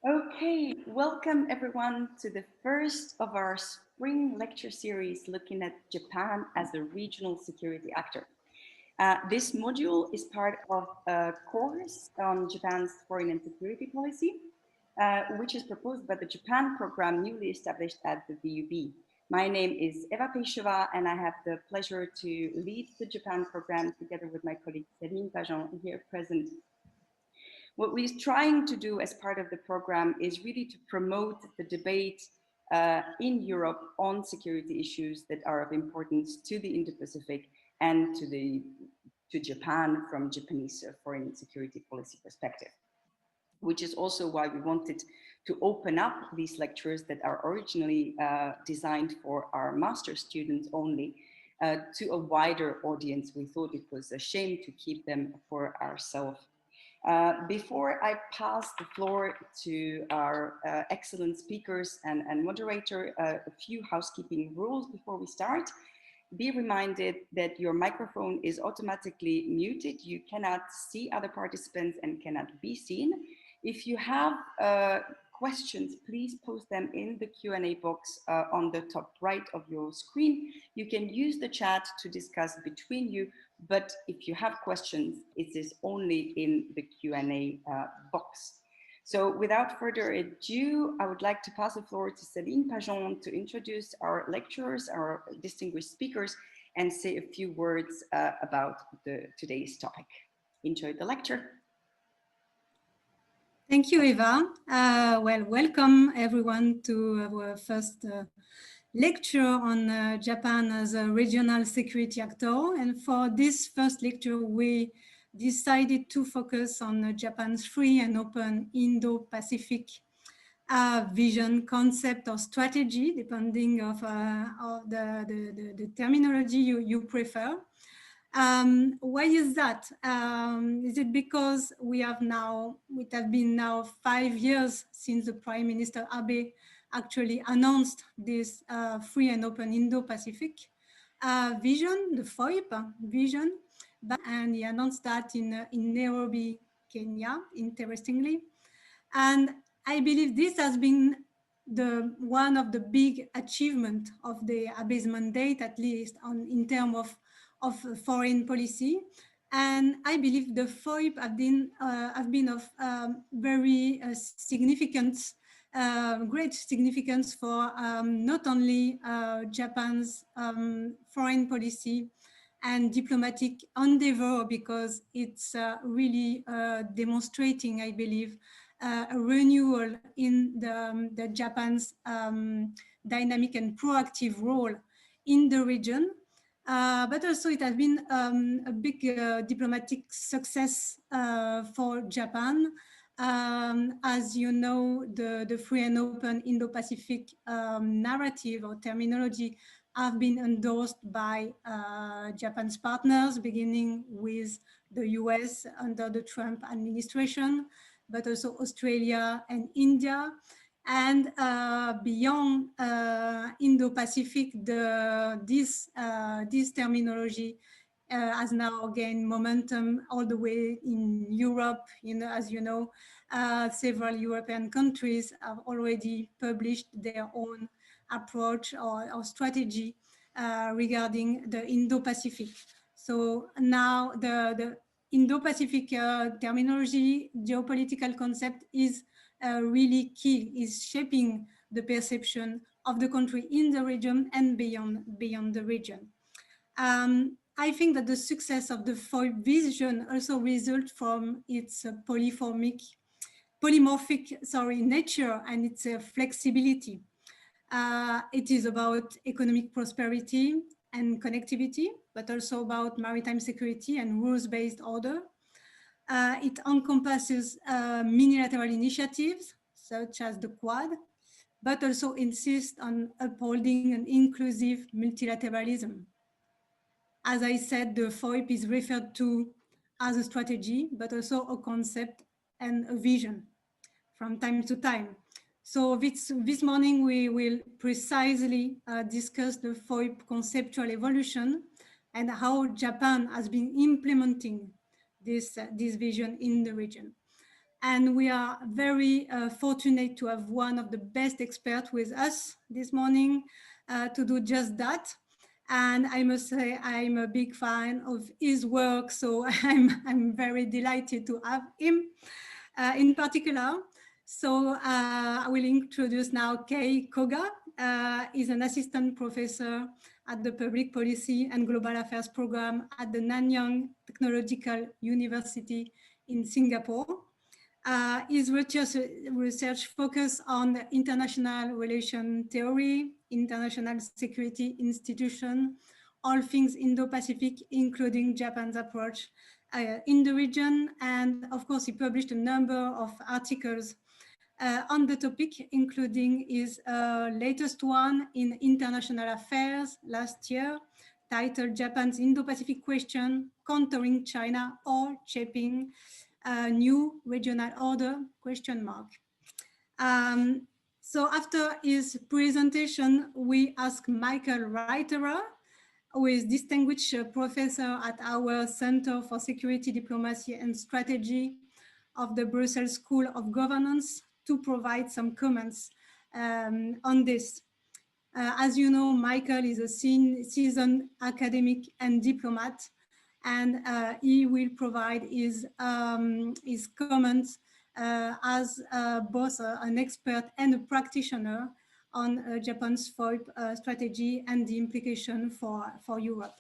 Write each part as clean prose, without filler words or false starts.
Okay, welcome everyone to the first of our spring lecture series looking at Japan as a regional security actor. This module is part of a course on Japan's foreign and security policy, which is proposed by the Japan program newly established at the VUB. My name is Eva Peixova, and I have the pleasure to lead the Japan program together with my colleague Céline Pajon here present. What we're trying to do as part of the program is really to promote the debate in Europe on security issues that are of importance to the Indo-Pacific and to Japan from Japanese foreign security policy perspective, which is also why we wanted to open up these lectures that are originally designed for our master students only to a wider audience. We thought it was a shame to keep them for ourselves. Before I pass the floor to our excellent speakers and moderator, a few housekeeping rules before we start. Be reminded that your microphone is automatically muted. You cannot see other participants and cannot be seen. If you have questions, please post them in the Q&A box on the top right of your screen. You can use the chat to discuss between you, but if you have questions, it is only in the Q&A box. So without further ado, I would like to pass the floor to Céline Pajon to introduce our lecturers, our distinguished speakers, and say a few words about today's topic. Enjoy the lecture. Thank you, Eva. Welcome everyone to our first lecture on Japan as a regional security actor. And for this first lecture, we decided to focus on Japan's free and open Indo-Pacific vision, concept, or strategy, depending of the terminology you prefer. Why is that? Is it because it has been now 5 years since the Prime Minister Abe actually announced this free and open Indo-Pacific vision, the FOIP vision, and he announced that in Nairobi, Kenya, interestingly. And I believe this has been one of the big achievements of the Abe's mandate, at least in terms of foreign policy. And I believe the FOIP have been of very significance, great significance for not only Japan's foreign policy and diplomatic endeavor, because it's really demonstrating, I believe, a renewal in the Japan's dynamic and proactive role in the region. But also it has been a big diplomatic success for Japan. As you know, the free and open Indo-Pacific narrative or terminology have been endorsed by Japan's partners, beginning with the US under the Trump administration, but also Australia and India. And beyond Indo-Pacific, this terminology has now gained momentum all the way in Europe. As you know, several European countries have already published their own approach or strategy regarding the Indo-Pacific. So now the Indo-Pacific terminology, geopolitical concept is really key, is shaping the perception of the country in the region and beyond the region. I think that the success of the FOIP vision also results from its polymorphic nature and its flexibility. It is about economic prosperity and connectivity, but also about maritime security and rules-based order. It encompasses unilateral initiatives, such as the Quad, but also insists on upholding an inclusive multilateralism. As I said, the FOIP is referred to as a strategy, but also a concept and a vision from time to time. So this morning, we will precisely discuss the FOIP conceptual evolution and how Japan has been implementing this vision in the region. And we are very fortunate to have one of the best experts with us this morning to do just that. And I must say, I'm a big fan of his work, so I'm very delighted to have him in particular. So I will introduce now Kei Koga. He's an assistant professor at the Public Policy and Global Affairs program at the Nanyang Technological University in Singapore. His research focus on international relation theory, international security institution, all things Indo-Pacific, including Japan's approach in the region. And of course, he published a number of articles on the topic, including his latest one in International Affairs last year, titled Japan's Indo-Pacific Question, Countering China or Shaping a New Regional Order, question mark. So after his presentation, we asked Michael Reiterer, who is distinguished professor at our Center for Security, Diplomacy and Strategy of the Brussels School of Governance, to provide some comments on this. As you know, Michael is a seasoned academic and diplomat, and he will provide his comments as both an expert and a practitioner on Japan's FOIP strategy and the implication for Europe.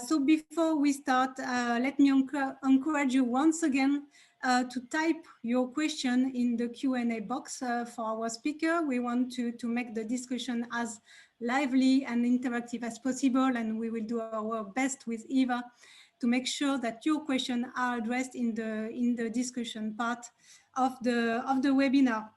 So before we start, let me encourage you once again to type your question in the Q&A box for our speaker. We want to make the discussion as lively and interactive as possible, and we will do our best with Eva to make sure that your questions are addressed in the discussion part of the webinar.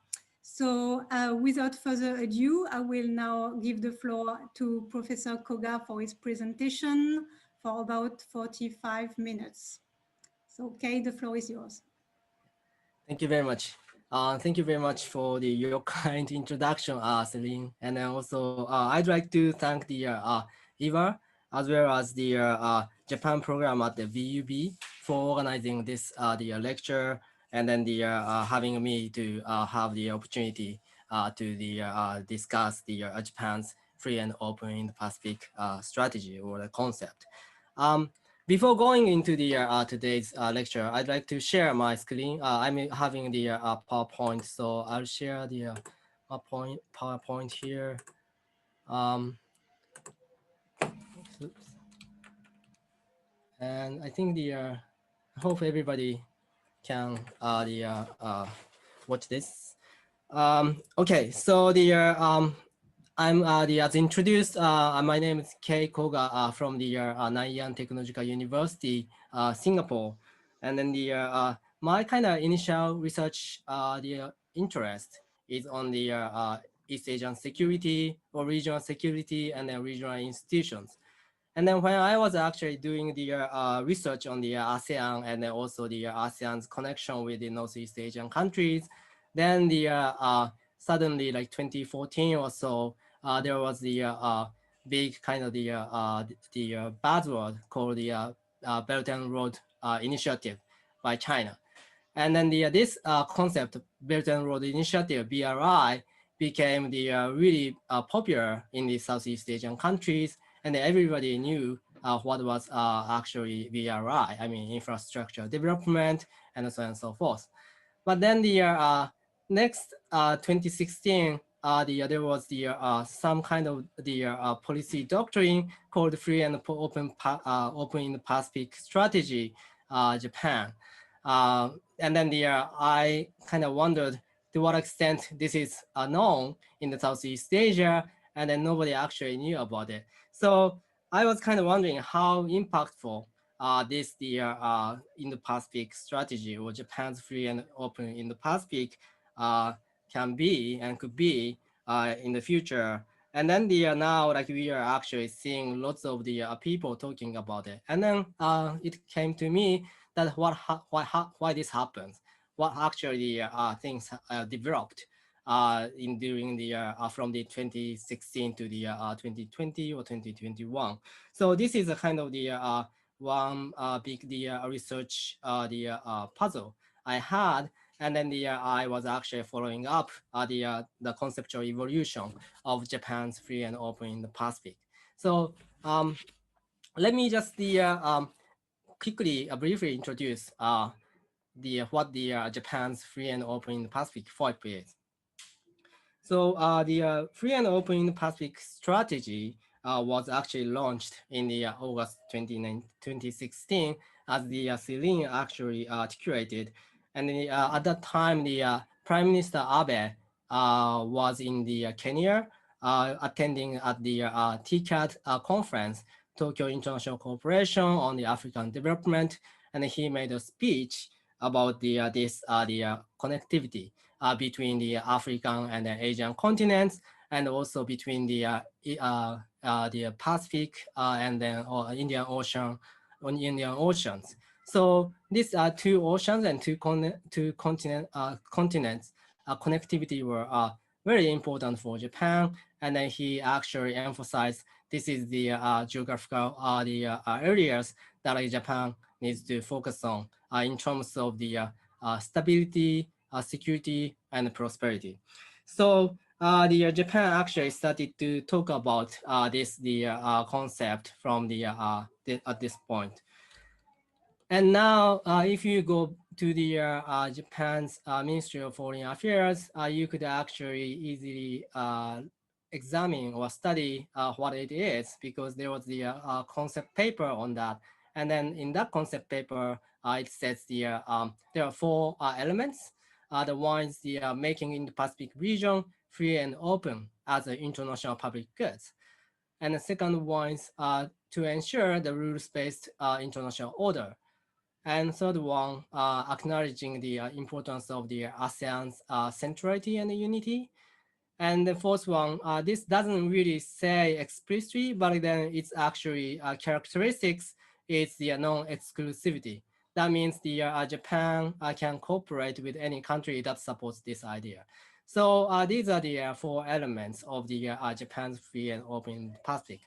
So without further ado, I will now give the floor to Professor Koga for his presentation for about 45 minutes. So Kei, the floor is yours. Thank you very much. Thank you very much for your kind introduction, Céline. And then also, I'd like to thank the Eva, as well as the Japan program at the VUB for organizing this the lecture, and then the having me to have the opportunity to discuss the Japan's free and open Indo-Pacific strategy or the concept. Before going into the today's lecture, I'd like to share my screen. I'm having the PowerPoint, so I'll share the PowerPoint here. Oops. And I think I hope everybody can watch this. Okay, so I'm as introduced. My name is Kei Koga from the Nanyang Technological University, Singapore, and then my kind of initial research interest is on the East Asian security or regional security and then regional institutions. And then when I was actually doing the research on the ASEAN and then also the ASEAN's connection with the Northeast Asian countries, then suddenly like 2014 or so, there was the big kind of the buzzword called the Belt and Road Initiative by China. And then this concept, Belt and Road Initiative, BRI, became the really popular in the Southeast Asian countries, and everybody knew what was actually BRI, I mean, infrastructure development, and so on and so forth. But then the next 2016, there was the some kind of the policy doctrine called Free and Open Indo-Pacific Strategy, Japan. And then I kind of wondered to what extent this is known in the Southeast Asia, and then nobody actually knew about it. So I was kind of wondering how impactful this Indo-Pacific strategy or Japan's free and open Indo-Pacific can be and could be in the future. And then now like we are actually seeing lots of the people talking about it. And then it came to me that why this happens, what actually things developed during the from the 2016 to the 2020 or 2021. So this is a kind of the one big research puzzle I had. And then I was actually following up the conceptual evolution of Japan's free and open in the Pacific. So let me just quickly, briefly introduce what the Japan's free and open in the Pacific FOIP is. So the free and open in the Pacific strategy was actually launched in the August 2016, as the Céline actually articulated. And at that time, the Prime Minister Abe was in the Kenya, attending at the TCAT conference, Tokyo International Cooperation on the African Development, and he made a speech about the connectivity between the African and the Asian continents, and also between the Pacific and then Indian Ocean, Indian Oceans. So these are two oceans and two continents. Connectivity were very important for Japan, and then he actually emphasized this is the geographical areas that Japan needs to focus on in terms of the stability, security, and prosperity. So the Japan actually started to talk about the concept from at this point. And now, if you go to the Japan's Ministry of Foreign Affairs, you could actually easily examine or study what it is, because there was the concept paper on that. And then in that concept paper, it says there are four elements. The one is the making in the Pacific region free and open as an international public goods. And the second one is to ensure the rules-based international order. And third one, acknowledging the importance of the ASEAN's centrality and unity. And the fourth one, this doesn't really say explicitly, but then it's actually characteristics. It's the non-exclusivity. That means the Japan can cooperate with any country that supports this idea. So these are the four elements of the Japan's free and open Pacific.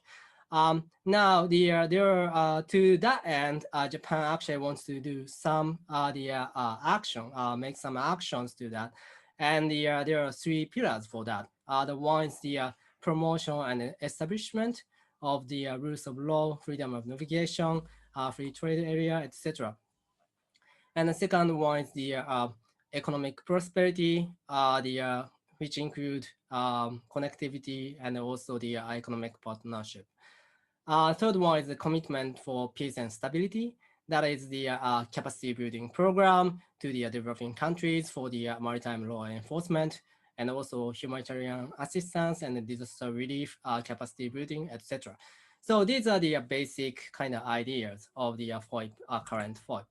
Now, to that end, Japan actually wants to do some action, make some actions to that. And there are three pillars for that. The one is the promotion and establishment of the rules of law, freedom of navigation, free trade area, etc. And the second one is the economic prosperity, which include connectivity and also the economic partnership. Third one is the commitment for peace and stability. That is the capacity building program to the developing countries for the maritime law enforcement, and also humanitarian assistance and disaster relief, capacity building, etc. So these are the basic kind of ideas of the FOIP, current FOIP.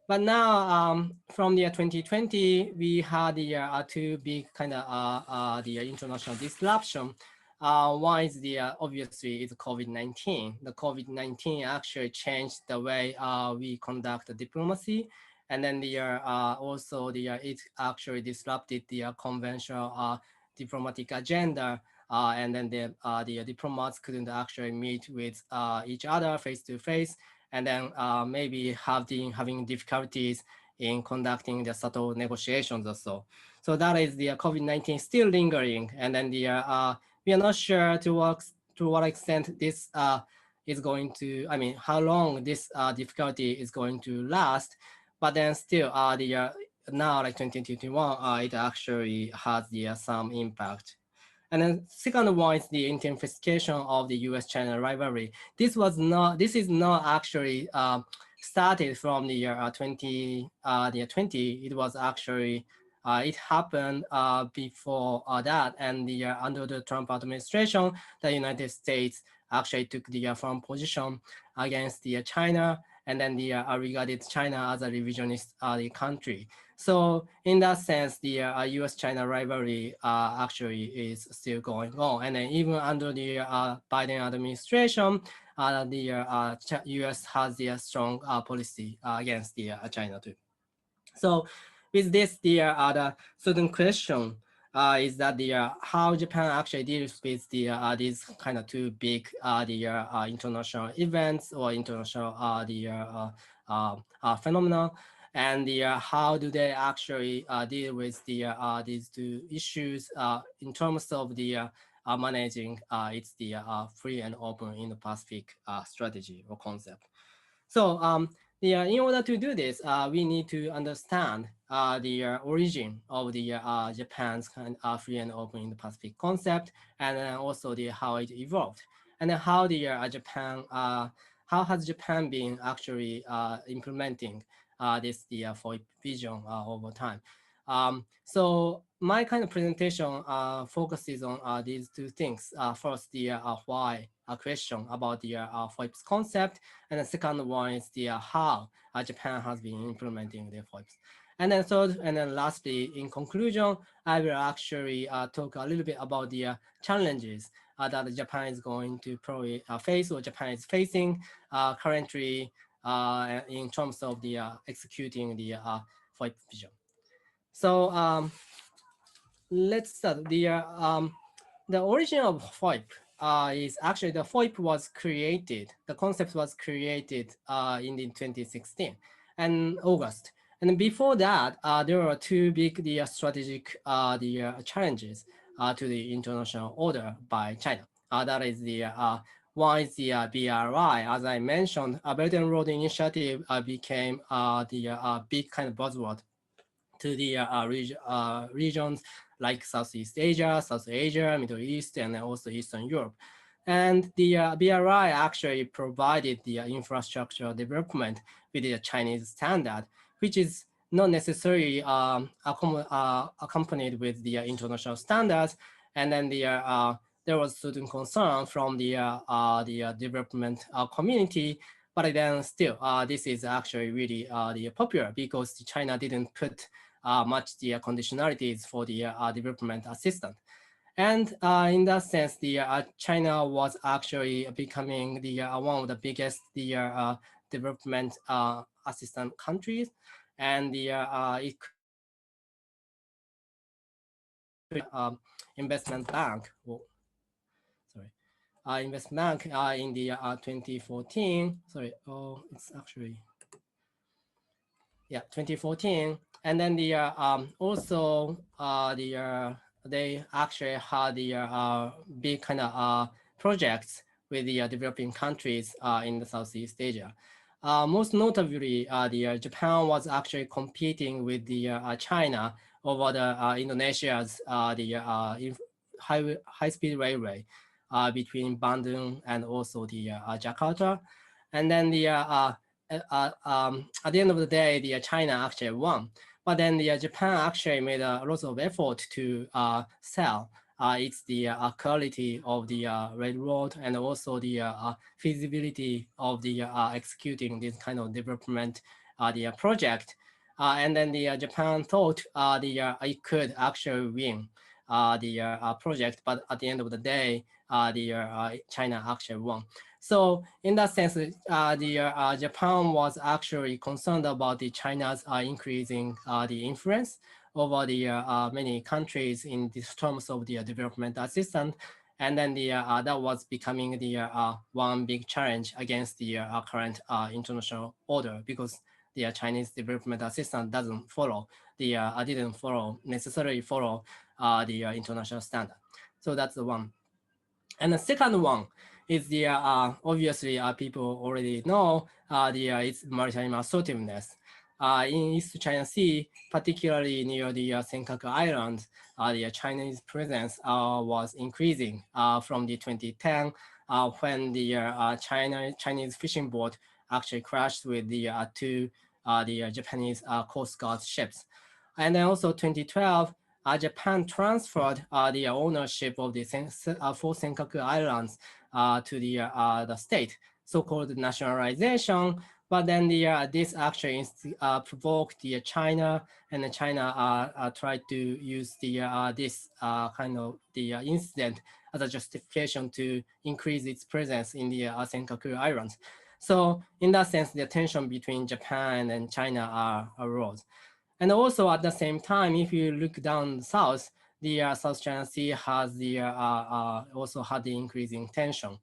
But now, from the 2020, we had the two big kind of the international disruption. One is the obviously is COVID-19. The COVID-19 actually changed the way we conduct diplomacy, and then the also the it actually disrupted the conventional diplomatic agenda, and then the diplomats couldn't actually meet with each other face to face, and then maybe having difficulties in conducting the subtle negotiations or so. So that is the COVID-19 still lingering, and then the we are not sure to what extent this is going to, I mean, how long this difficulty is going to last. But then still, now like 2021, it actually has some impact. And then second one is the intensification of the U.S.-China rivalry. This is not actually started from the year 2020. It was actually it happened before that, and under the Trump administration, the United States actually took the firm position against China, and then regarded China as a revisionist country. So in that sense, the U.S.-China rivalry actually is still going on, and then even under the Biden administration, the U.S. has the strong policy against China too. So with this, the certain question is that how Japan actually deals with these kind of two big international events or international phenomena. and how do they actually deal with these two issues in terms of managing its free and open Indo-Pacific strategy or concept. So in order to do this, we need to understand the origin of Japan's kind of free and open in the Pacific concept, and then also how it evolved, and then how how has Japan been actually implementing this FOIP vision over time. So my kind of presentation focuses on these two things. First, the why question about the FOIP's concept, and the second one is the how Japan has been implementing the FOIPs. And then third, and then lastly, in conclusion, I will actually talk a little bit about the challenges that Japan is going to probably face, or Japan is facing currently in terms of the executing the FOIP vision. So let's start. The origin of FOIP is actually the FOIP was created. The concept was created in 2016 and August. And before that, there were two big strategic challenges to the international order by China. That is one is the BRI. As I mentioned, Belt and Road Initiative became the big kind of buzzword to the regions like Southeast Asia, South Asia, Middle East, and also Eastern Europe. And the BRI actually provided the infrastructure development with the Chinese standard, which is not necessarily accompanied with the international standards. And then there was certain concern from the development community, but then still, this is actually really popular because China didn't put much the conditionalities for the development assistance. And in that sense, China was actually becoming one of the biggest development assistant countries, and it investment bank. Investment bank in the 2014. Sorry, oh, it's actually 2014, and then also they actually had the big kind of projects with the developing countries in the Southeast Asia. Most notably, Japan was actually competing with China over the Indonesia's high-speed railway between Bandung and also the Jakarta, and then at the end of the day, China actually won. But then Japan actually made a lot of effort to sell its quality of the railroad, and also the feasibility of the executing this kind of development project. And then Japan thought it could actually win the project, but at the end of the day, China actually won. So in that sense, Japan was actually concerned about China's increasing the influence over the many countries in these terms of the development assistance, and then that was becoming the one big challenge against the current international order, because the Chinese development assistance doesn't follow didn't necessarily follow the international standard. So that's the one. And the second one is obviously people already know its maritime assertiveness. In East China Sea, particularly near the Senkaku Islands, the Chinese presence was increasing from the 2010 when the Chinese fishing boat actually crashed with the two Japanese Coast Guard ships. And then also 2012, Japan transferred the ownership of the four Senkaku Islands to the state, so-called nationalization. But then this actually provoked China, and China tried to use this kind of incident as a justification to increase its presence in the Senkaku Islands. So in that sense, the tension between Japan and China arose. And also at the same time, if you look down south, the South China Sea has also had the increasing tension.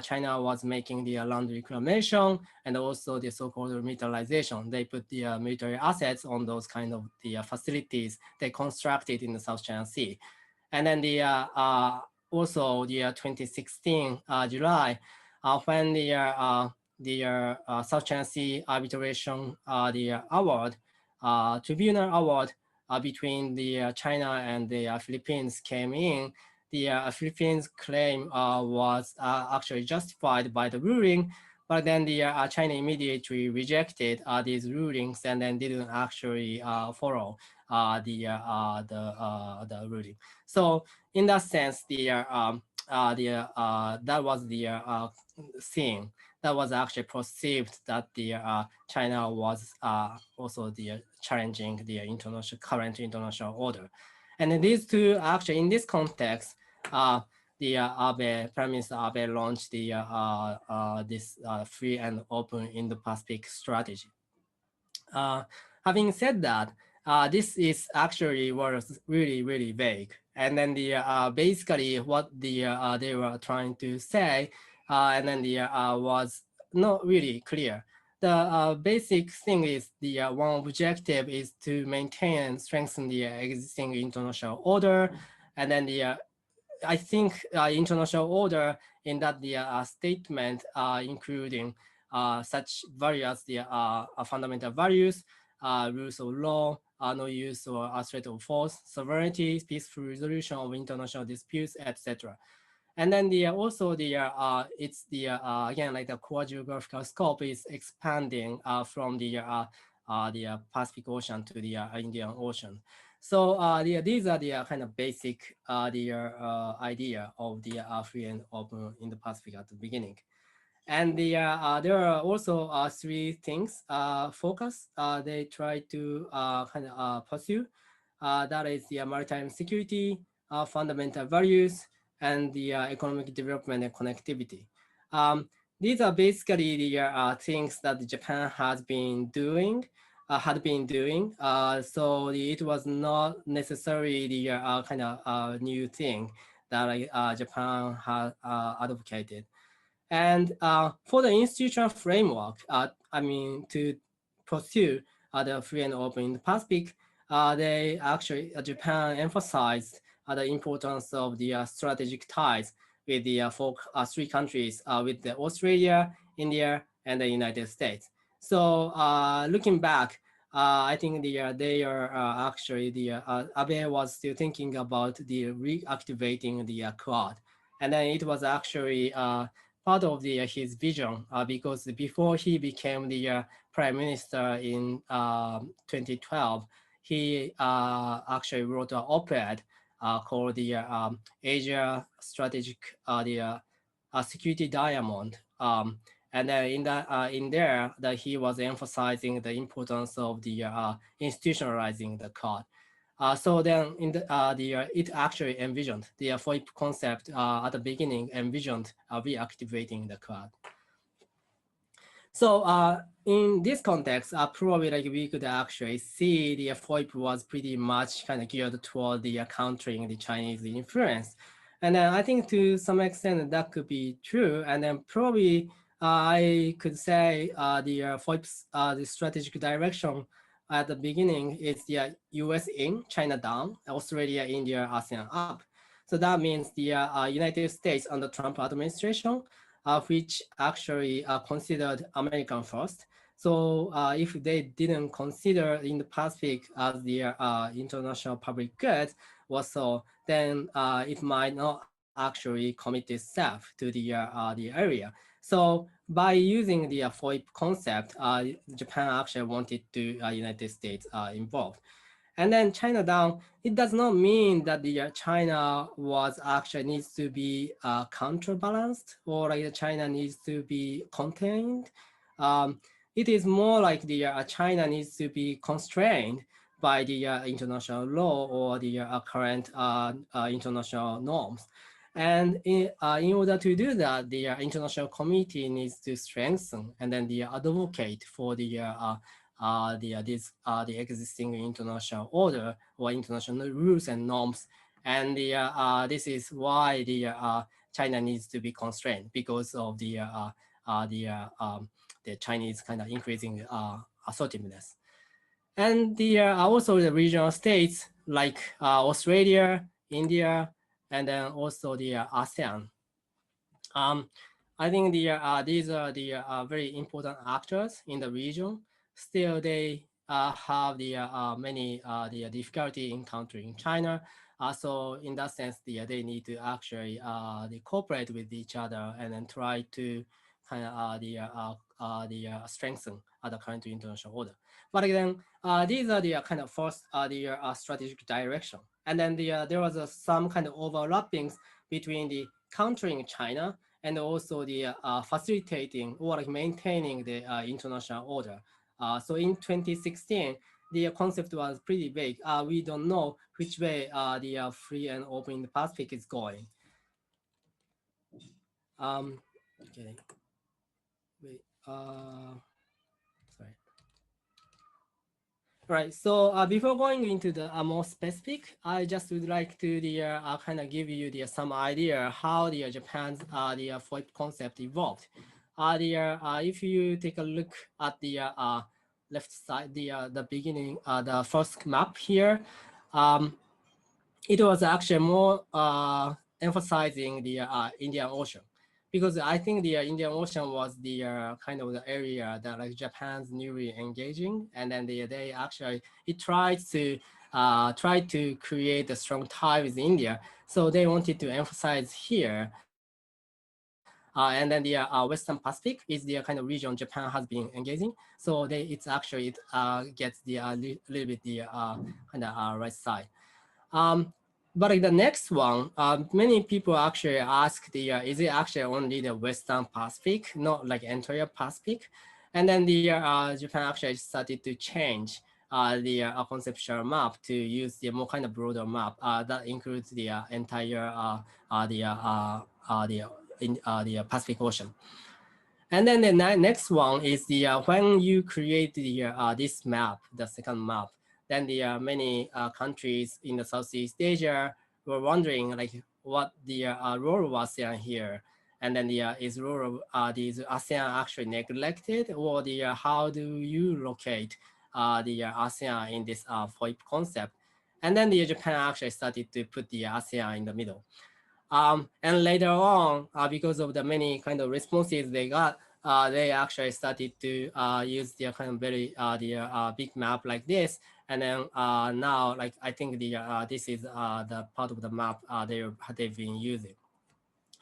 China was making the land reclamation and also the so-called militarization. They put the military assets on those kind of the facilities they constructed in the South China Sea. And then the also the 2016 July, when the South China Sea arbitration the award tribunal award between the China and the Philippines came in, the Philippines claim was actually justified by the ruling, but then the China immediately rejected these rulings and then didn't actually follow the ruling. So in that sense, that was the thing that was actually perceived that the China was also the challenging the current international order. And these two actually in this context, the Prime Minister Abe launched the this free and open Indo-Pacific strategy. Having said that, this is actually was really vague. And then the basically what the they were trying to say, and then the was not really clear. The basic thing is the one objective is to maintain and strengthen the existing international order, and then the I think international order in that the statement including such various the fundamental values, rules of law, no use or threat of force, sovereignty, peaceful resolution of international disputes, etc. And then the also the it's the again like the core geographical scope is expanding from the Pacific Ocean to the Indian Ocean. So these are the kind of basic idea of the free and open in the Pacific at the beginning. And the there are also three things focus they try to kind of pursue. That is the maritime security, fundamental values, and the economic development and connectivity. These are basically the things that Japan has been doing, had been doing. So it was not necessarily the kind of new thing that Japan had advocated. And for the institutional framework, I mean, to pursue the free and open in the Pacific, they actually, Japan emphasized the importance of the strategic ties with the three countries, with the Australia, India, and the United States. So looking back, I think they are actually Abe was still thinking about the reactivating the Quad, and then it was actually part of his vision because before he became the prime minister in 2012, he actually wrote an op-ed called the Asia Strategic Security Diamond. And in there, that he was emphasizing the importance of the institutionalizing the Quad. So then in the it actually envisioned the FOIP concept at the beginning envisioned reactivating the Quad. So in this context, probably like we could actually see the FOIP was pretty much kind of geared toward the countering the Chinese influence. And then I think to some extent that could be true. And then probably I could say the FOIP's the strategic direction at the beginning is the US in, China down, Australia, India, ASEAN up. So that means the United States under Trump administration, which actually considered American first. So if they didn't consider in the Pacific as the international public good, also, then it might not actually commit itself to the area. So by using the FOIP concept, Japan actually wanted to United States involved. And then China down, it does not mean that the China was actually needs to be counterbalanced or like China needs to be contained. It is more like the China needs to be constrained by the international law or the current international norms. And in order to do that, the international committee needs to strengthen and then the advocate for the existing international order or international rules and norms. And this is why China needs to be constrained because of the Chinese kind of increasing assertiveness. And also the regional states like Australia, India, and then also the ASEAN. I think these are the very important actors in the region. Still, they have many the difficulty encountering China. So in that sense, they need to actually they cooperate with each other and then try to kind of strengthen the current international order. But again, these are the kind of first strategic direction. And then there was some kind of overlappings between the countering China and also the facilitating or like maintaining the international order. So in 2016, the concept was pretty vague. We don't know which way the free and open in the Pacific is going. Okay. Wait. Sorry. Right. So before going into the more specific, I just would like to kind of give you some idea how the Japan's the FOIP concept evolved. If you take a look at the left side, the beginning, the first map here, it was actually more emphasizing the Indian Ocean, because I think the Indian Ocean was the kind of the area that like Japan's newly engaging, and then they actually tried to create a strong tie with India, so they wanted to emphasize here. And then the Western Pacific is the kind of region Japan has been engaging, so it gets the little bit the kind of right side. But in the next one, many people actually ask is it actually only the Western Pacific, not like entire Pacific? And then Japan actually started to change the conceptual map to use the more kind of broader map that includes the entire the Pacific Ocean. And then the next one is when you create this map, the second map, then the many countries in the Southeast Asia were wondering like what the role was here, and then is role these ASEAN actually neglected, or how do you locate the ASEAN in this FOIP concept? And then the Japan actually started to put the ASEAN in the middle. And later on, because of the many kind of responses they got, they actually started to use their kind of very big map like this. And then now, like I think this is the part of the map they've been using.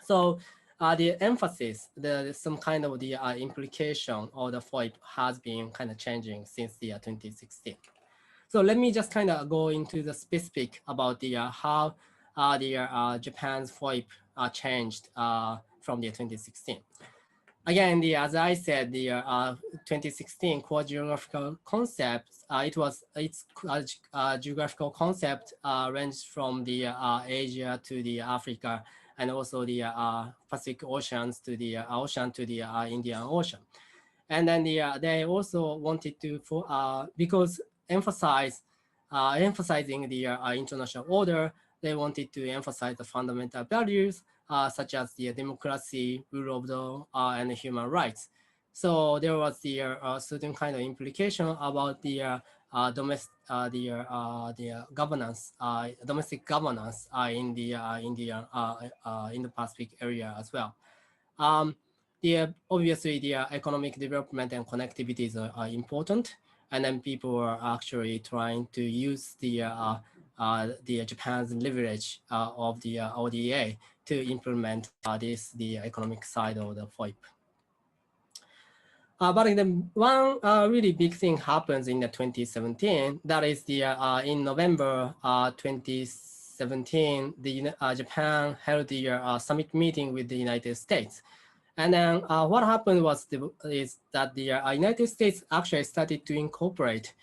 So the emphasis, some kind of the implication of the FOIP has been kind of changing since the 2016. So let me just kind of go into the specific about the how Japan's FOIP changed from the 2016. Again, as I said, the 2016 core geographical concepts, its geographical concept ranged from the Asia to the Africa, and also the Pacific Oceans to the ocean to the Indian Ocean. And then they also wanted to, because emphasizing the international order, they wanted to emphasize the fundamental values such as the democracy, rule of law, and human rights. So there was the certain kind of implication about the domestic governance, domestic governance in the Pacific area as well. Obviously the economic development and connectivities are important, and then people are actually trying to use the Japan's leverage of the ODA to implement the economic side of the FOIP. But one really big thing happens in the 2017. That is in November 2017, Japan held the summit meeting with the United States. And then what happened is that the United States actually started to incorporate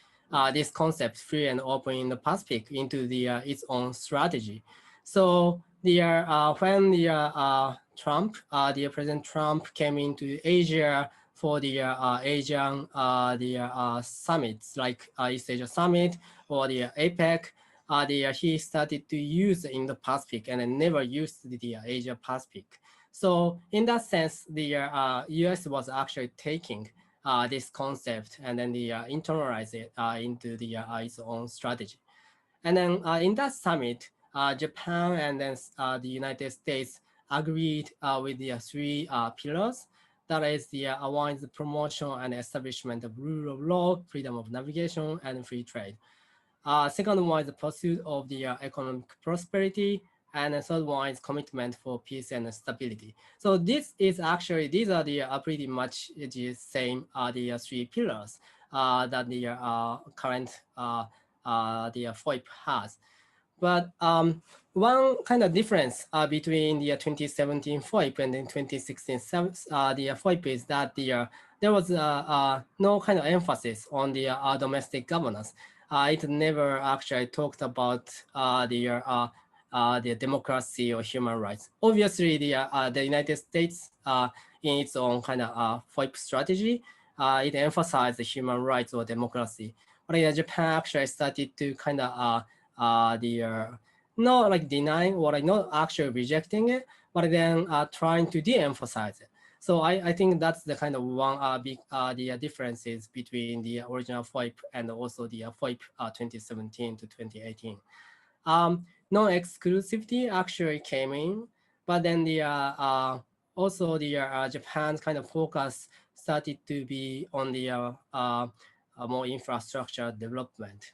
this concept, free and open in the Pacific, into its own strategy. So when President Trump came into Asia for the Asian summits like East Asia Summit or the APEC, he started to use the Indo-Pacific and then never used the Asia-Pacific. So in that sense, the US was actually taking this concept and then internalize it into its own strategy. And then in that summit, Japan and then the United States agreed with the three pillars. That is one is the promotion and establishment of rule of law, freedom of navigation, and free trade. Second one is the pursuit of the economic prosperity, and the third one is commitment for peace and stability. So this is actually, these are the pretty much the same the three pillars that the current the FOIP has. But one kind of difference between the 2017 FOIP and then 2016 the FOIP is that there was no kind of emphasis on the domestic governance. It never actually talked about the democracy or human rights. Obviously, the United States, in its own kind of FOIP strategy, it emphasized the human rights or democracy. But Japan actually started to kind of not like denying or like not actually rejecting it, but then trying to de-emphasize it. So I think that's the kind of one big the differences between the original FOIP and also the FOIP 2017 to 2018. Non-exclusivity actually came in, but then the also the Japan's kind of focus started to be on the more infrastructure development.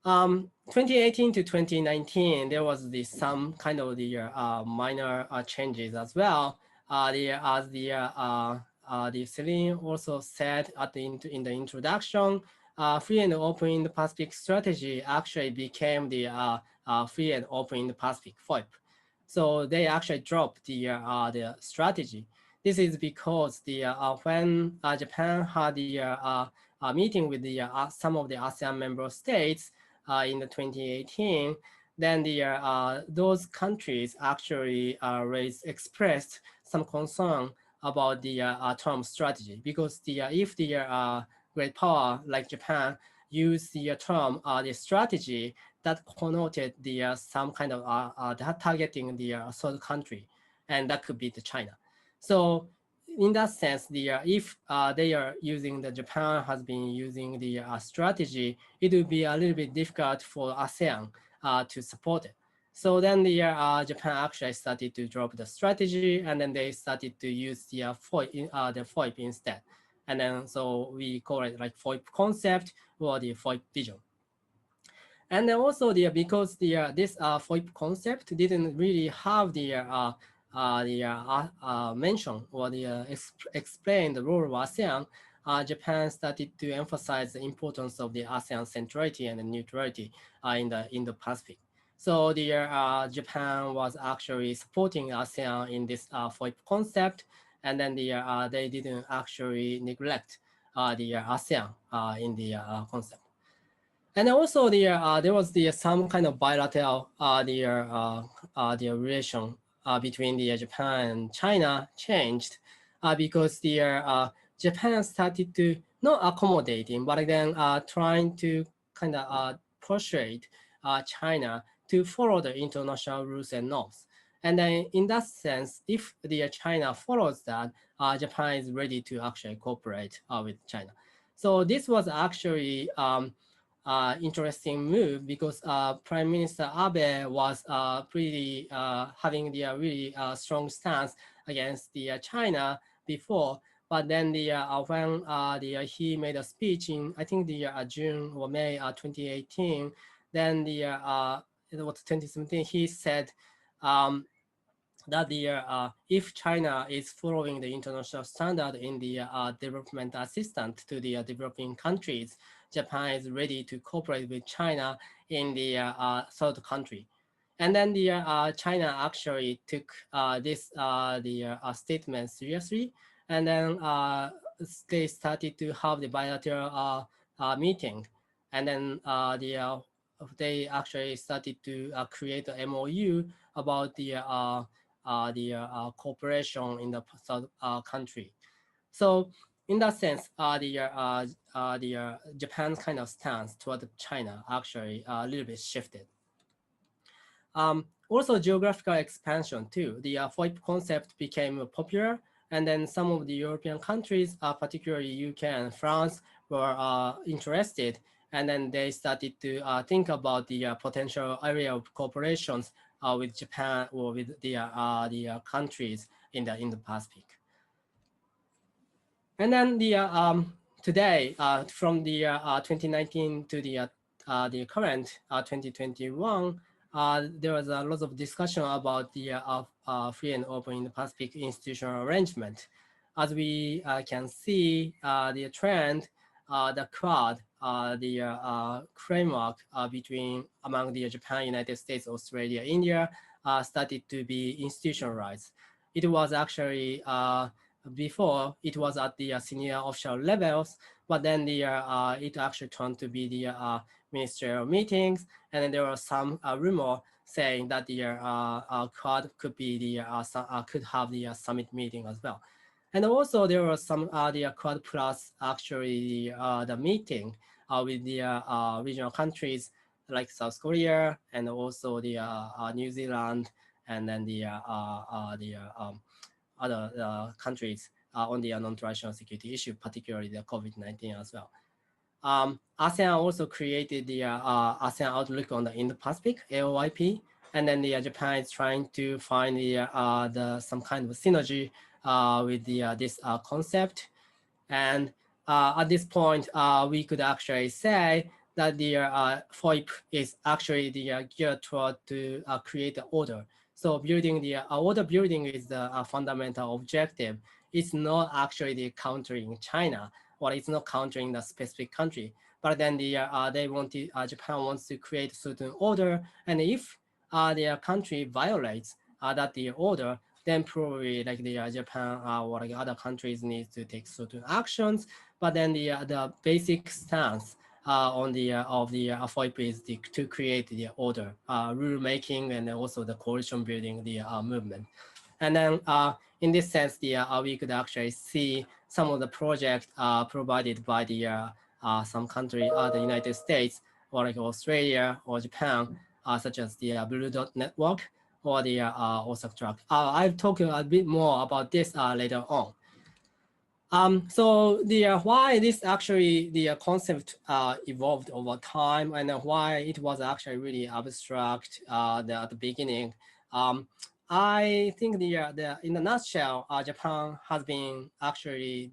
2018 to 2019, there was some kind of the minor changes as well. As the Céline also said in the introduction, free and open in the Pacific strategy actually became the free and open in the Pacific FOIP. So they actually dropped the strategy. This is because when Japan had the meeting with the some of the ASEAN member states in the 2018, then those countries actually expressed some concern about the term strategy, because if the great power like Japan use the term the strategy, that connoted the some kind of targeting the third country, and that could be the China. So in that sense, if they are using Japan has been using the strategy, it would be a little bit difficult for ASEAN to support it. So then Japan actually started to drop the strategy, and then they started to use the FOIP instead. And then so we call it like FOIP concept or the FOIP vision. And then also because this FOIP concept didn't really have the mention or explain the role of ASEAN, Japan started to emphasize the importance of the ASEAN centrality and the neutrality in the Pacific. So Japan was actually supporting ASEAN in this FOIP concept, and then they didn't actually neglect the ASEAN in the concept. And also there was some kind of bilateral the relation between Japan and China changed because Japan started to not accommodating, but then trying to kind of persuade China to follow the international rules and norms. And then in that sense, if China follows that, Japan is ready to actually cooperate with China. So this was actually interesting move, because Prime Minister Abe was pretty having the really strong stance against China before, but then when he made a speech in I think June or May 2018, then it was 2017, he said that if China is following the international standard in the development assistance to the developing countries, Japan is ready to cooperate with China in the third country. And then China actually took this statement seriously, and then they started to have the bilateral meeting, and then they actually started to create a MOU about the cooperation in the third country. So in that sense, Japan's kind of stance toward China actually a little bit shifted. Also, geographical expansion too. The FOIP concept became popular, and then some of the European countries, particularly UK and France, were interested, and then they started to think about the potential area of cooperations with Japan or with the countries in the Indo-Pacific. And then today, from the 2019 to the current 2021, there was a lot of discussion about the free and open Indo-Pacific institutional arrangement. As we can see, the trend, the Quad, the framework among the Japan, United States, Australia, India, started to be institutionalized. It was actually before it was at the senior official levels, but then it actually turned to be the ministerial meetings, and then there was some rumor saying that the Quad could be could have the summit meeting as well. And also there was some the Quad plus actually the meeting with the regional countries like South Korea and also the New Zealand, and then the other countries on the non-traditional security issue, particularly the COVID-19 as well. ASEAN also created the ASEAN Outlook on the Indo-Pacific, AOIP, and then Japan is trying to find some kind of synergy with this concept. And at this point, we could actually say that the FOIP is actually geared toward to create the order. So building the order building is the fundamental objective. It's not actually the countering China, or it's not countering the specific country, but then Japan wants to create certain order, and if their country violates the order, then probably like the Japan or like other countries need to take certain actions. But then the basic stance of the FOIP is to create the order, rule making, and also the coalition building the movement. And then in this sense, we could actually see some of the projects provided by the some country, the United States, or like Australia or Japan, such as the Blue Dot Network or the Osaka Track. I'll talk a bit more about this later on. So why this actually the concept evolved over time, and why it was actually really abstract at the beginning. I think in a nutshell, Japan has been actually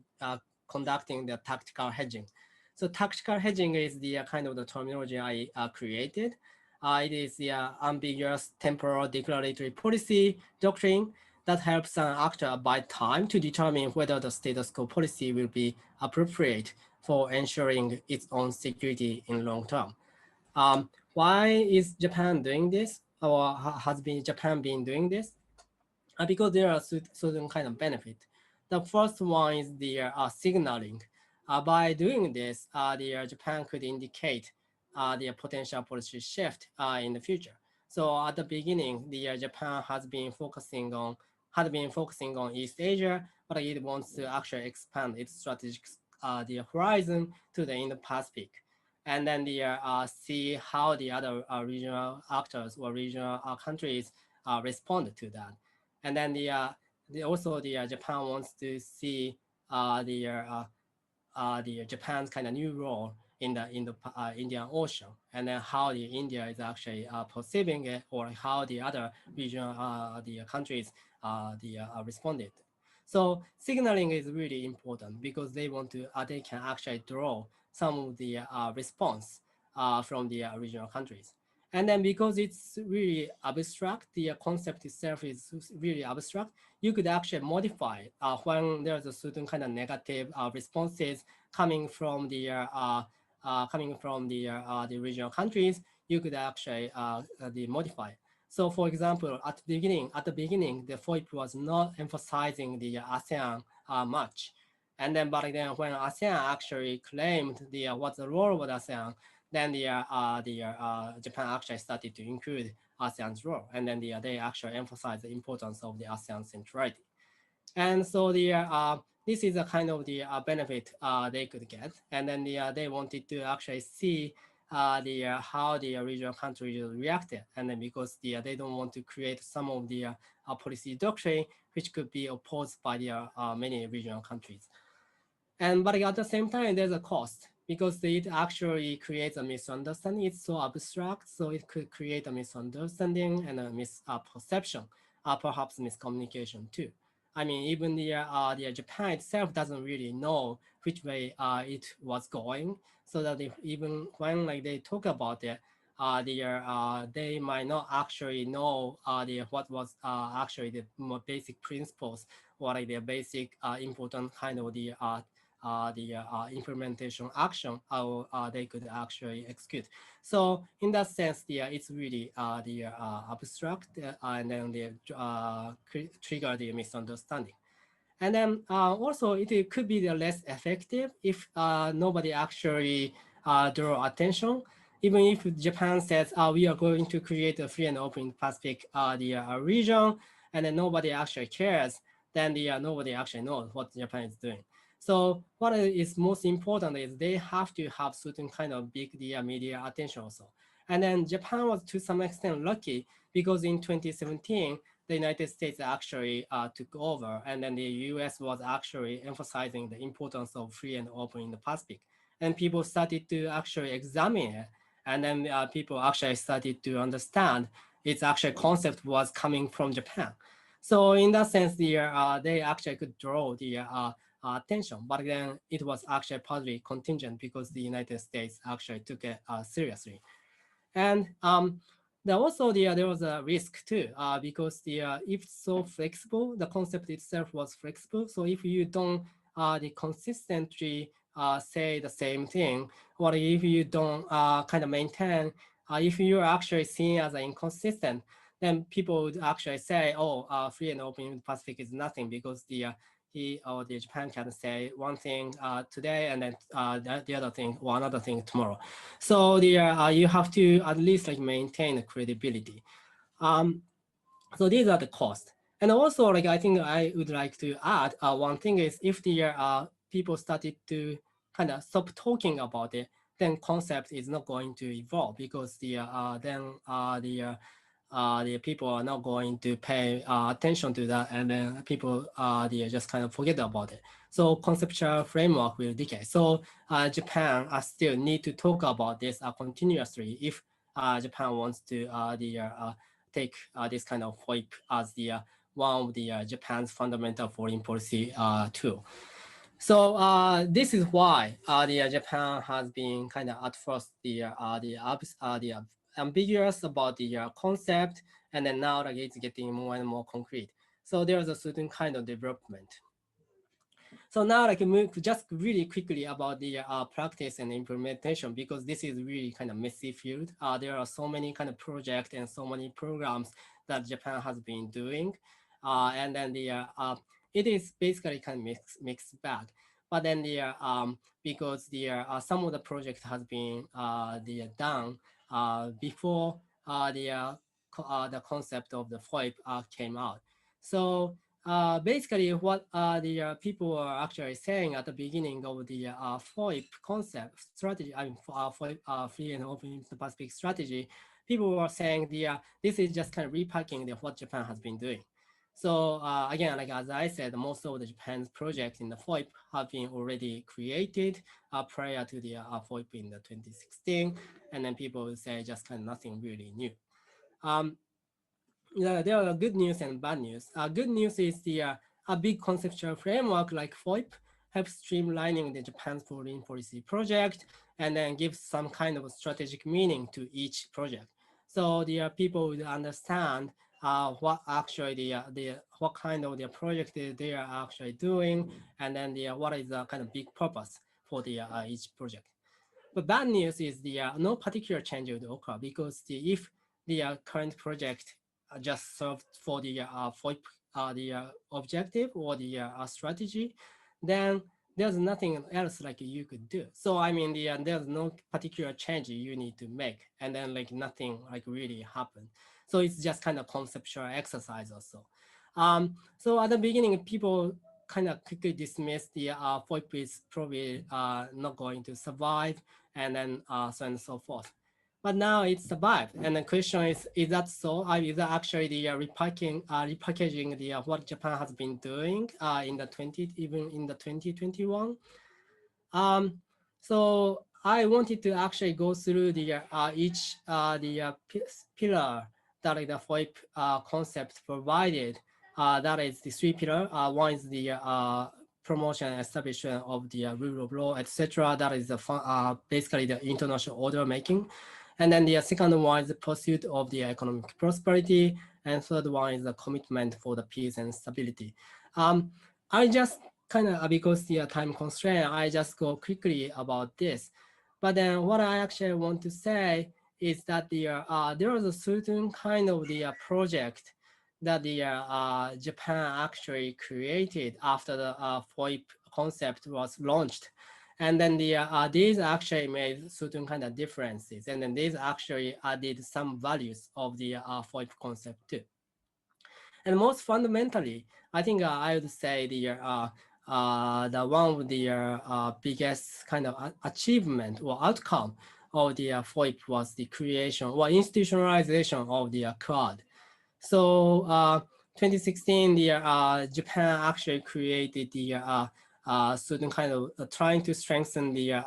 conducting the tactical hedging. So tactical hedging is the kind of the terminology I created. It is the ambiguous temporal declaratory policy doctrine that helps an actor abide time to determine whether the status quo policy will be appropriate for ensuring its own security in long term. Why is Japan doing this, or has Japan been doing this? Because there are certain kind of benefit. The first one is the signaling. By doing this, Japan could indicate the potential policy shift in the future. So at the beginning, Japan had been focusing on East Asia, but it wants to actually expand its strategic horizon to the Indo-Pacific, and then see how the other regional actors or regional countries respond to that. And then also Japan wants to see the Japan's kind of new role in the Indian Ocean, and then how India is actually perceiving it, or how the other regional countries responded. So signaling is really important because they can actually draw some of the response from the regional countries. And then because it's really abstract, the concept itself is really abstract, you could actually modify it when there's a certain kind of negative responses coming from the regional countries, you could actually modify. So for example, at the beginning, the FOIP was not emphasizing the ASEAN much. And then, but then when ASEAN actually claimed what's the role of ASEAN, then Japan actually started to include ASEAN's role, and then they actually emphasized the importance of the ASEAN centrality. And so this is a kind of the benefit they could get. And then they wanted to actually see how the regional countries reacted. And then because they don't want to create some of the policy doctrine which could be opposed by the many regional countries. But at the same time, there's a cost because it actually creates a misunderstanding. It's so abstract, so it could create a misunderstanding and a misperception, perhaps miscommunication too. I mean, even the Japan itself doesn't really know which way it was going, so that even when like they talk about it, they might not actually know what was actually the more basic principles or like the basic important kind of the implementation action how they could actually execute. So in that sense, it's really abstract and then they trigger the misunderstanding. And then also it could be the less effective if nobody actually draw attention. Even if Japan says we are going to create a free and open Pacific region, and then nobody actually cares, then nobody actually knows what Japan is doing. So what is most important is they have to have certain kind of big media attention also. And then Japan was to some extent lucky because in 2017, the United States actually took over, and then the US was actually emphasizing the importance of free and open in the Pacific. And people started to actually examine it, and then people actually started to understand its actual concept was coming from Japan. So in that sense, they actually could draw the attention, but then it was actually partly contingent because the United States actually took it seriously. And there was a risk too, because if it's so flexible, the concept itself was flexible. So if you don't consistently say the same thing, or if you don't kind of maintain, if you're actually seen as inconsistent, then people would actually say, oh, free and open Pacific is nothing because the Japan can say one thing today and then the other thing or another thing tomorrow. So you have to at least like maintain the credibility. So these are the costs. And also, like I think I would like to add one thing is if the people started to kind of stop talking about it, then concept is not going to evolve because the people are not going to pay attention to that, and then people they just kind of forget about it. So conceptual framework will decay. So Japan still need to talk about this continuously if Japan wants to take this kind of FOIP as the one of the Japan's fundamental foreign policy tool. So this is why the Japan has been kind of at first the ambiguous about the concept, and then now like it's getting more and more concrete. So there's a certain kind of development. So now like just really quickly about the practice and implementation, because this is really kind of messy field. There are so many kind of projects and so many programs that Japan has been doing. And then it is basically kind of mixed bag. But then because some of the project has been done before the concept of the FOIP came out. So basically, what the people are actually saying at the beginning of the FOIP concept strategy, I mean, FOIP, free and open Pacific strategy, people were saying this is just kind of repacking what Japan has been doing. So again, like as I said, most of the Japan's projects in the FOIP have been already created prior to the FOIP in the 2016, and then people will say just kind of nothing really new. There are good news and bad news. Good news is a big conceptual framework like FOIP helps streamlining the Japan's foreign policy project and then gives some kind of strategic meaning to each project. So the people would understand what actually what kind of the project they are actually doing, and then what is the kind of big purpose for the each project. But bad news is no particular change would occur because if the current project just served for the FOIP, the objective or the strategy, then there's nothing else like you could do. So I mean, there's no particular change you need to make, and then like nothing like really happened. So it's just kind of conceptual exercise also. So at the beginning, people kind of quickly dismissed the FOIP is probably not going to survive, and then so on and so forth. But now it survived, and the question is that so? Is that actually the repackaging the what Japan has been doing in the 2021? So I wanted to actually go through the each pillar that the FOIP concept provided. That is the three pillar. One is the promotion and establishment of the rule of law, etc. That is the basically the international order making. And then the second one is the pursuit of the economic prosperity. And third one is the commitment for the peace and stability. I just kind of, because the time constraint, I just go quickly about this. But then what I actually want to say is that there was a certain kind of the project that the Japan actually created after the FOIP concept was launched. And then these actually made certain kind of differences. And then these actually added some values of the FOIP concept too. And most fundamentally, I think I would say the one of the biggest kind of achievement or outcome of the FOIP was the creation or institutionalization of the Quad. So 2016, the Japan actually created the certain kind of trying to strengthen the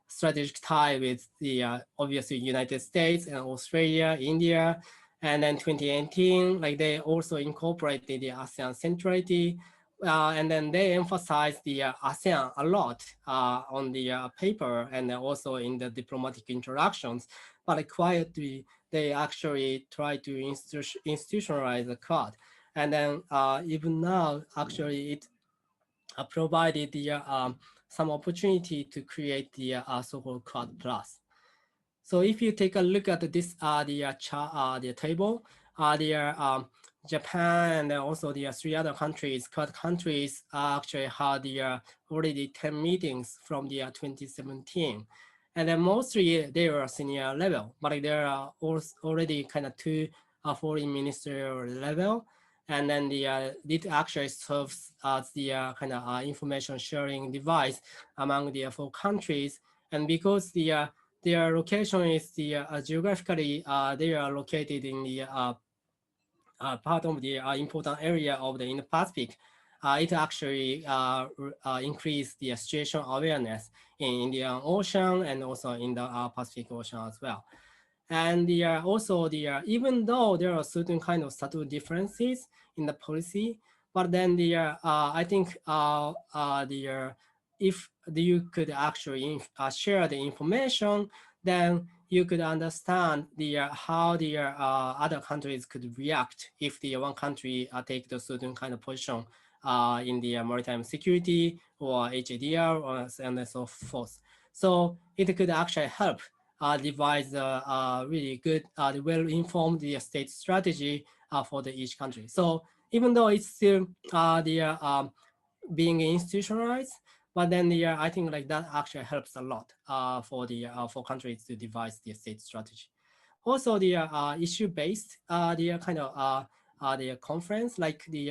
strategic tie with the obviously United States and Australia, India. And then 2018, like they also incorporated the ASEAN centrality. And then they emphasized the ASEAN a lot on the paper and also in the diplomatic interactions. But quietly, they actually try to institutionalize the Quad. And then even now, actually, it provided the some opportunity to create the so-called Quad Plus. So if you take a look at this, the table, Japan and also the three other countries, Quad countries, actually had the already 10 meetings from the 2017. And then mostly they were senior level, but there are already kind of two foreign ministerial level. And then it actually serves as the kind of information sharing device among the four countries. And because their location is geographically, they are located in the part of the important area of the Indo-Pacific. It actually increased the situation awareness in Indian Ocean and also in the Pacific Ocean as well. And also even though there are certain kind of subtle differences in the policy, but then I think if you could actually share the information, then you could understand how the other countries could react if the one country take the certain kind of position in the maritime security or HADR or and so forth. So it could actually help devise a really good, well-informed state strategy for each country. So even though it's still being institutionalized, but then I think like that actually helps a lot for countries to devise the state strategy. Also the issue-based the kind of the conference like the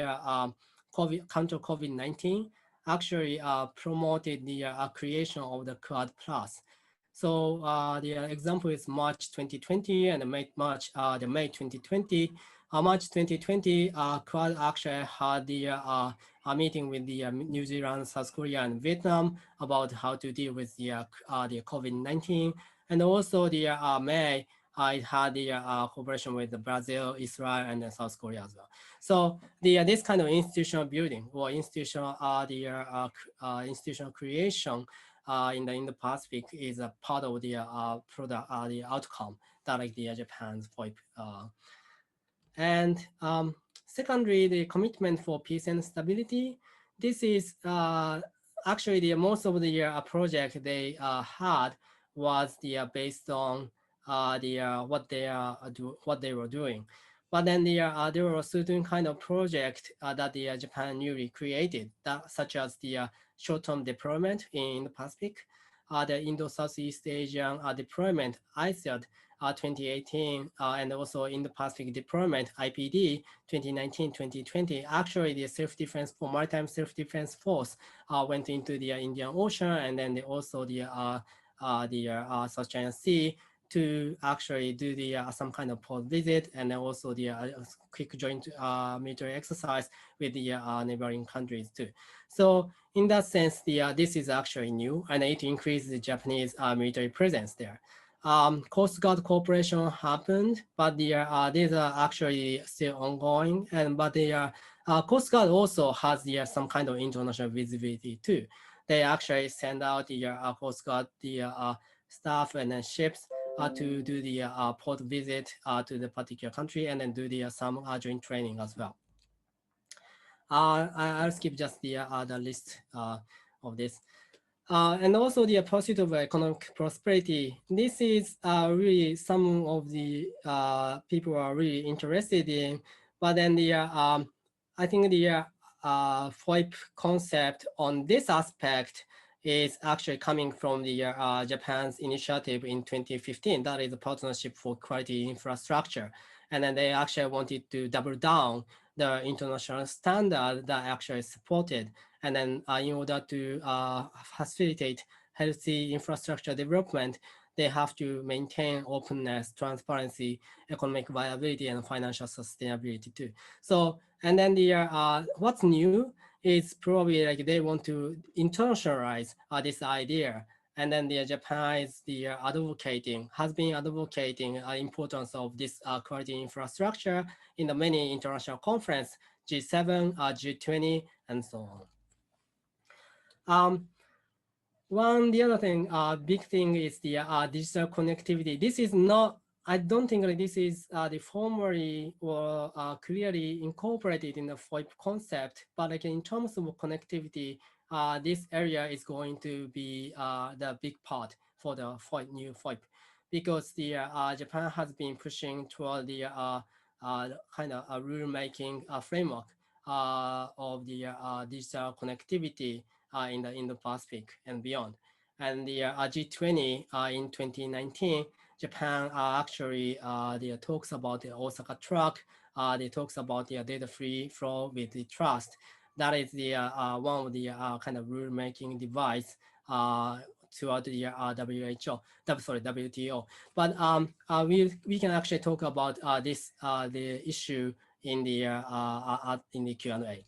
counter COVID-19 actually promoted the creation of the Quad Plus. So the example is March 2020 and May 2020. March 2020, Quad actually had the meeting with the New Zealand, South Korea, and Vietnam about how to deal with the COVID-19, and also the May. It had the cooperation with Brazil, Israel, and South Korea as well. So this kind of institutional building or institutional institutional creation in the Indo-Pacific is a part of the product, the outcome that like the Japan's FOIP. And secondly, the commitment for peace and stability. This is actually the most of the project they had was based on what they were doing. But then there were certain kind of project that the Japan newly created, such as the short-term deployment in the Pacific, the Indo-Southeast Asian deployment, ISEAD, 2018, and also Indo-Pacific Deployment, IPD, 2019-2020, actually the self-defense for maritime self-defense force went into the Indian Ocean, and then also the South China Sea to actually do the some kind of port visit, and then also the quick joint military exercise with the neighboring countries too. So in that sense, this is actually new, and it increases the Japanese military presence there. Coast Guard cooperation happened, but these are actually still ongoing. And but the Coast Guard also has some kind of international visibility too. They actually send out the Coast Guard staff and then ships to do the port visit to the particular country, and then do the some joint training as well. I'll skip just the list of this. And also the pursuit of economic prosperity. This is really some of the people are really interested in, but then I think the FOIP concept on this aspect is actually coming from the Japan's initiative in 2015. That is a partnership for quality infrastructure. And then they actually wanted to double down the international standard that actually supported. And then in order to facilitate healthy infrastructure development, they have to maintain openness, transparency, economic viability, and financial sustainability too. So, and then what's new is probably like they want to internationalize this idea. And then Japan is has been advocating importance of this quality infrastructure in the many international conference, G7, G20, and so on. The other thing, big thing is the digital connectivity. This is not, I don't think like this is the formally or clearly incorporated in the FOIP concept, but like in terms of connectivity, this area is going to be the big part for the new FOIP, because the Japan has been pushing toward the kind of a rule-making framework of the digital connectivity in the Indo-Pacific and beyond. And the G20 in 2019, Japan actually talks about the Osaka Truck. They talks about the data-free flow with the trust. That is the one of the kind of rule-making device throughout the WTO. But we can actually talk about the issue in the Q&A.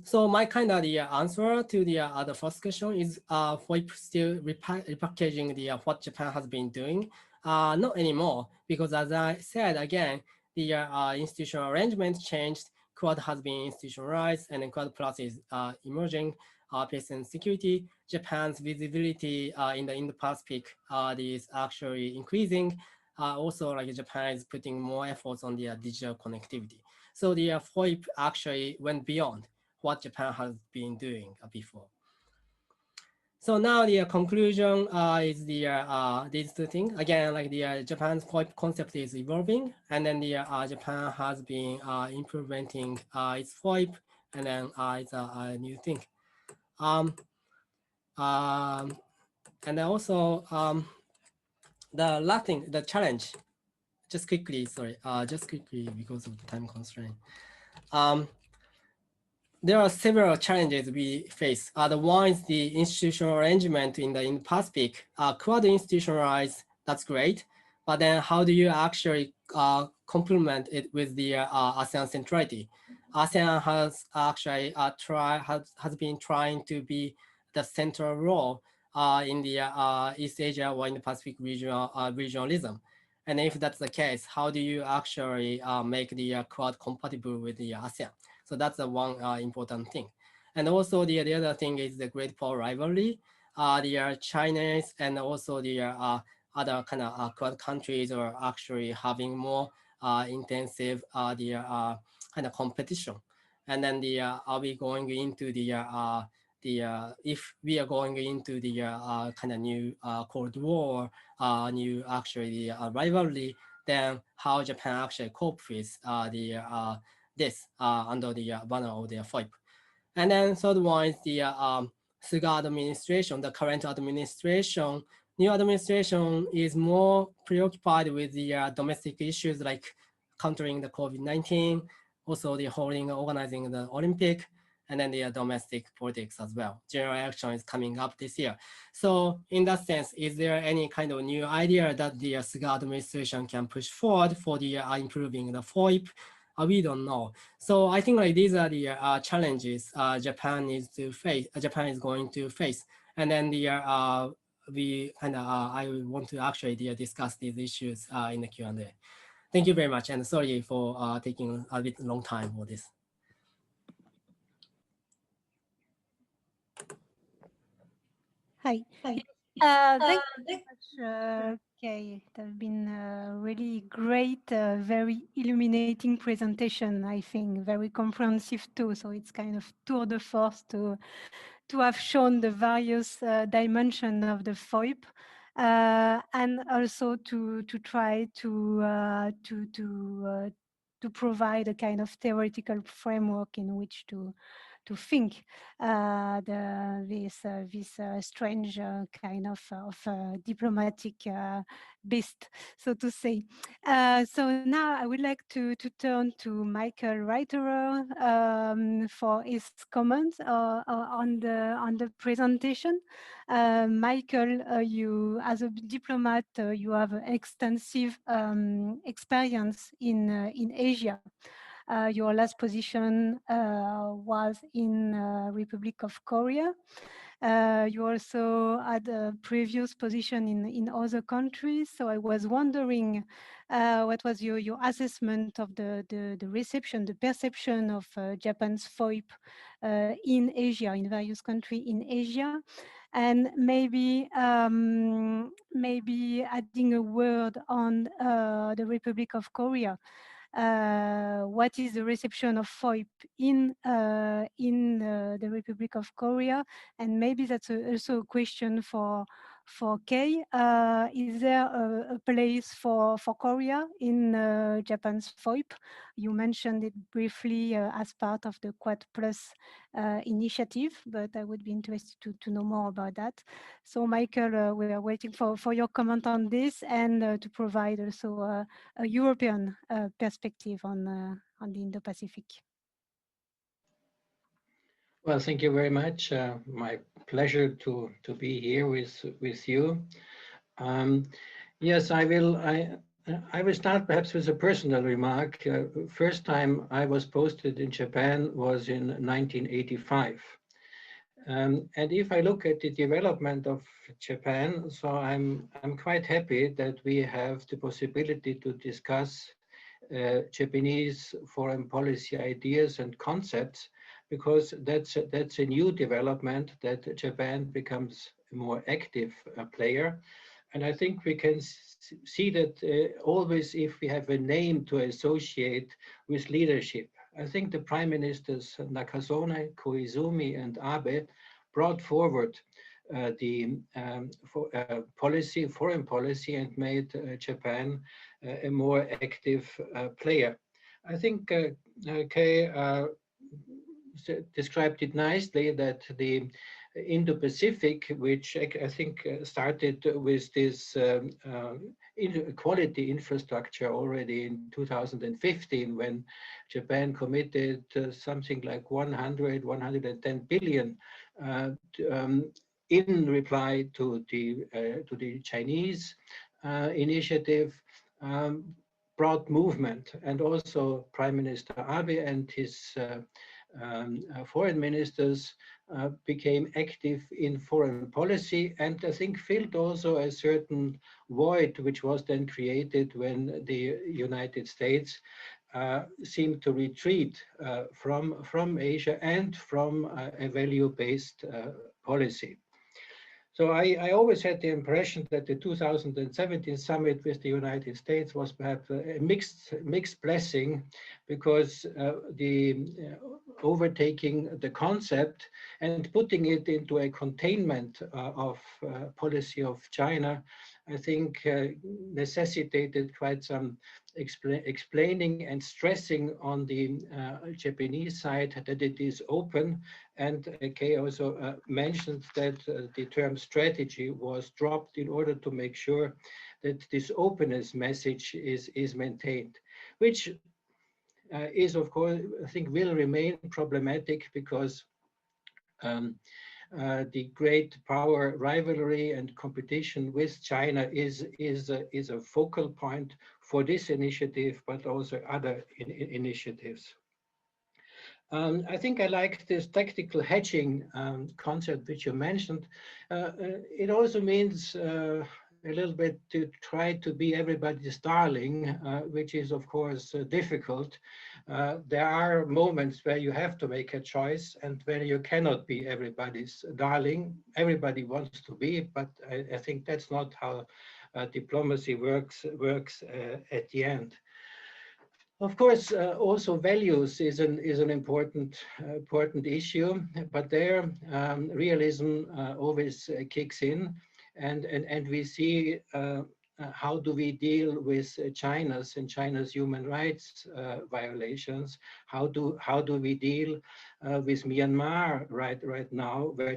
So my kind of the answer to the first question is FOIP still repackaging the what Japan has been doing. Not anymore, because as I said again, the institutional arrangement changed. Quad has been institutionalized, and then Quad Plus is emerging. Peace and security. Japan's visibility in the Indo-Pacific is actually increasing. Also, like Japan is putting more efforts on the digital connectivity. So the FOIP actually went beyond what Japan has been doing before. So now the conclusion is these two things. Again, like the Japan's FOIP concept is evolving, and then the Japan has been implementing its FOIP, and then it's a new thing. And then also the last thing, the challenge. Just quickly, sorry, just quickly because of the time constraint. There are several challenges we face. The one is the institutional arrangement in the Indo-Pacific. Quad institutionalized, that's great, but then how do you actually complement it with the ASEAN centrality? ASEAN has actually has been trying to be the central role in the East Asia or in the Pacific regionalism. And if that's the case, how do you actually make the Quad compatible with the ASEAN? So that's the one important thing. And also the other thing is the great power rivalry. The Chinese and also the other kind of Quad countries are actually having more intensive kind of competition. And then are we going into if we are going into the kind of new Cold War, new actually rivalry, then how Japan actually cope with this under the banner of the FOIP. And then third one is the Suga administration, the current administration new administration is more preoccupied with the domestic issues like countering the COVID-19, also the organizing the Olympic, and then the domestic politics as well. General election is coming up this year. So in that sense, is there any kind of new idea that the Suga administration can push forward for the improving the FOIP? We don't know. So I think like these are the challenges Japan is going to face. And then we kind of I want to actually discuss these issues in the Q&A. Thank you very much, and sorry for taking a bit long time for this. Hi. Thank you very much, Kei. It has been a really great, very illuminating presentation, I think, very comprehensive too. So it's kind of tour de force to have shown the various dimensions of the FOIP, and also to try to provide a kind of theoretical framework in which to think this strange kind of diplomatic beast, so to say. So now I would like to turn to Michael Reiterer for his comments on the presentation. Michael, you as a diplomat, you have extensive experience in Asia. Your last position was in Republic of Korea. You also had a previous position in other countries. So I was wondering what was your assessment of the reception, the perception of Japan's FOIP in Asia, in various countries in Asia, and maybe adding a word on the Republic of Korea. What is the reception of FOIP in the Republic of Korea? And maybe that's also a question for Kei. Is there a place for Korea in Japan's FOIP? You mentioned it briefly as part of the Quad Plus initiative, but I would be interested to know more about that. So Michael, we are waiting for your comment on this, and to provide also a European perspective on the Indo-Pacific. Well, thank you very much. My pleasure to be here with you. Yes, I will start perhaps with a personal remark. First time I was posted in Japan was in 1985. And if I look at the development of Japan, so I'm quite happy that we have the possibility to discuss Japanese foreign policy ideas and concepts, because that's a new development, that Japan becomes a more active player. And I think we can see that always if we have a name to associate with leadership. I think the Prime Ministers Nakasone, Koizumi, and Abe brought forward the foreign policy, and made Japan a more active player. I think Kei described it nicely, that the Indo-Pacific, which I think started with this quality infrastructure already in 2015, when Japan committed something like 110 billion in reply to the Chinese initiative, brought movement. And also Prime Minister Abe and his foreign ministers became active in foreign policy, and I think filled also a certain void which was then created when the United States seemed to retreat from Asia and from a value-based policy. So I always had the impression that the 2017 summit with the United States was perhaps a mixed blessing, because the overtaking the concept and putting it into a containment of policy of China I think, necessitated quite some explaining and stressing on the Japanese side that it is open. And Kei also mentioned that the term strategy was dropped in order to make sure that this openness message is maintained, which is, of course, I think will remain problematic because the great power rivalry and competition with China is a focal point for this initiative, but also other initiatives. I think I like this tactical hedging concept which you mentioned. It also means a little bit to try to be everybody's darling, which is of course difficult. There are moments where you have to make a choice and where you cannot be everybody's darling. Everybody wants to be, but I think that's not how diplomacy works at the end. Of course, also values is an important issue, but there realism always kicks in, and we see how do we deal with China's human rights violations? How do we deal with Myanmar right now, where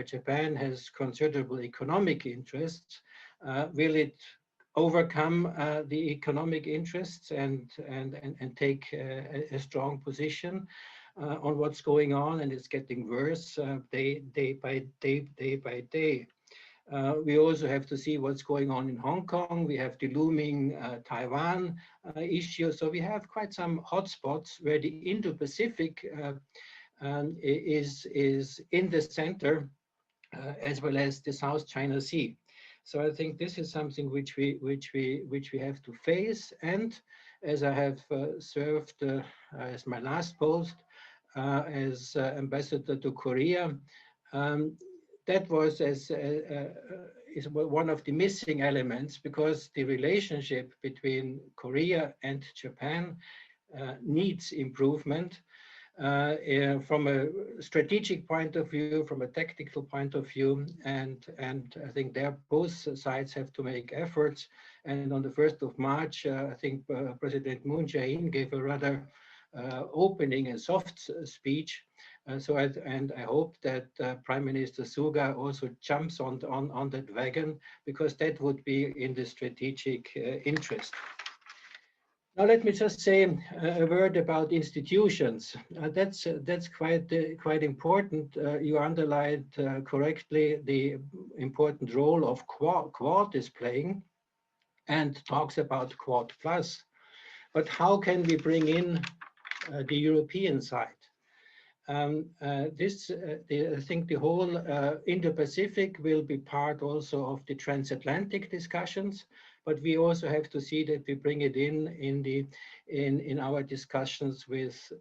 Japan has considerable economic interests? Will it overcome the economic interests and take a strong position on what's going on, and it's getting worse day by day. We also have to see what's going on in Hong Kong. We have the looming Taiwan issue. So we have quite some hotspots where the Indo-Pacific is in the center, as well as the South China Sea. So I think this is something which we have to face. And as I have served as my last post as ambassador to Korea, that was is one of the missing elements, because the relationship between Korea and Japan needs improvement. From a strategic point of view, from a tactical point of view, and I think there both sides have to make efforts. And on the 1st of March, I think President Moon Jae-in gave a rather opening and soft speech. I hope that Prime Minister Suga also jumps on that wagon, because that would be in the strategic interest. Now, let me just say a word about institutions. That's quite important. You underlined correctly the important role of Quad is playing, and talks about Quad Plus. But how can we bring in the European side? I think the whole Indo-Pacific will be part also of the transatlantic discussions, but we also have to see that we bring it in our discussions with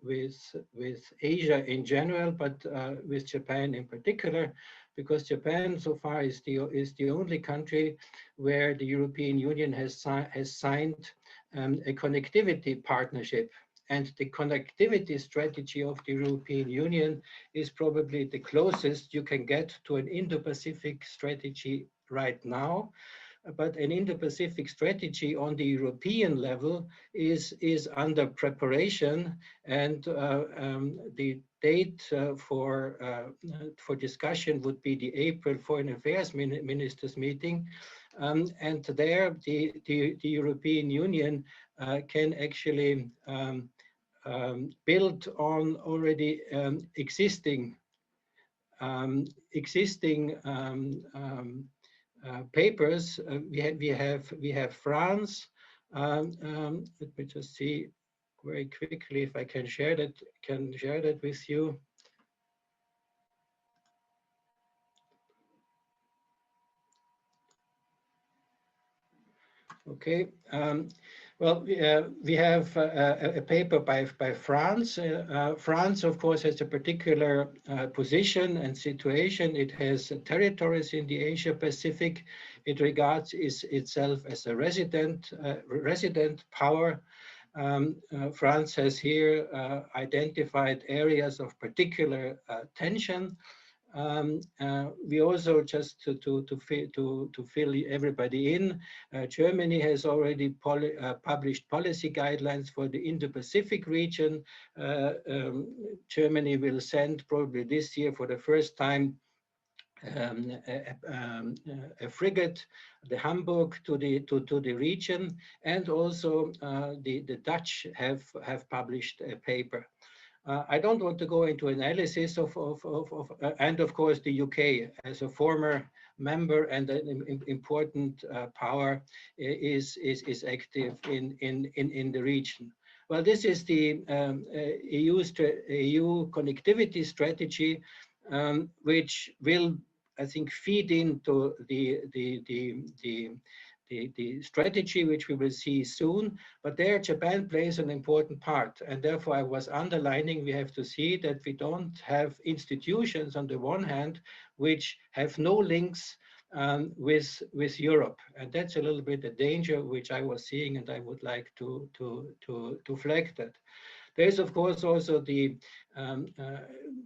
Asia in general, but with Japan in particular, because Japan so far is the only country where the European Union has signed a connectivity partnership. And the connectivity strategy of the European Union is probably the closest you can get to an Indo-Pacific strategy right now. But an Indo-Pacific strategy on the European level is under preparation, and the date for discussion would be the April Foreign Affairs Ministers meeting. And there, the European Union can actually build on already existing papers. We have France. Let me just see very quickly if I can share that with you. Okay. Well, we have a paper by France. France, of course, has a particular position and situation. It has territories in the Asia Pacific. It regards itself as a resident power. France has here identified areas of particular tension. We also, just to fill everybody in, Germany has already published policy guidelines for the Indo-Pacific region. Germany will send probably this year for the first time a frigate, the Hamburg, to the region, and also the Dutch have published a paper. I don't want to go into analysis and of course the UK as a former member and an important power is active in the region. Well, this is the EU connectivity strategy, which will, I think, feed into the strategy, which we will see soon. But there, Japan plays an important part. And therefore, I was underlining we have to see that we don't have institutions on the one hand, which have no links with Europe. And that's a little bit a danger which I was seeing, and I would like to flag that. There is, of course, also the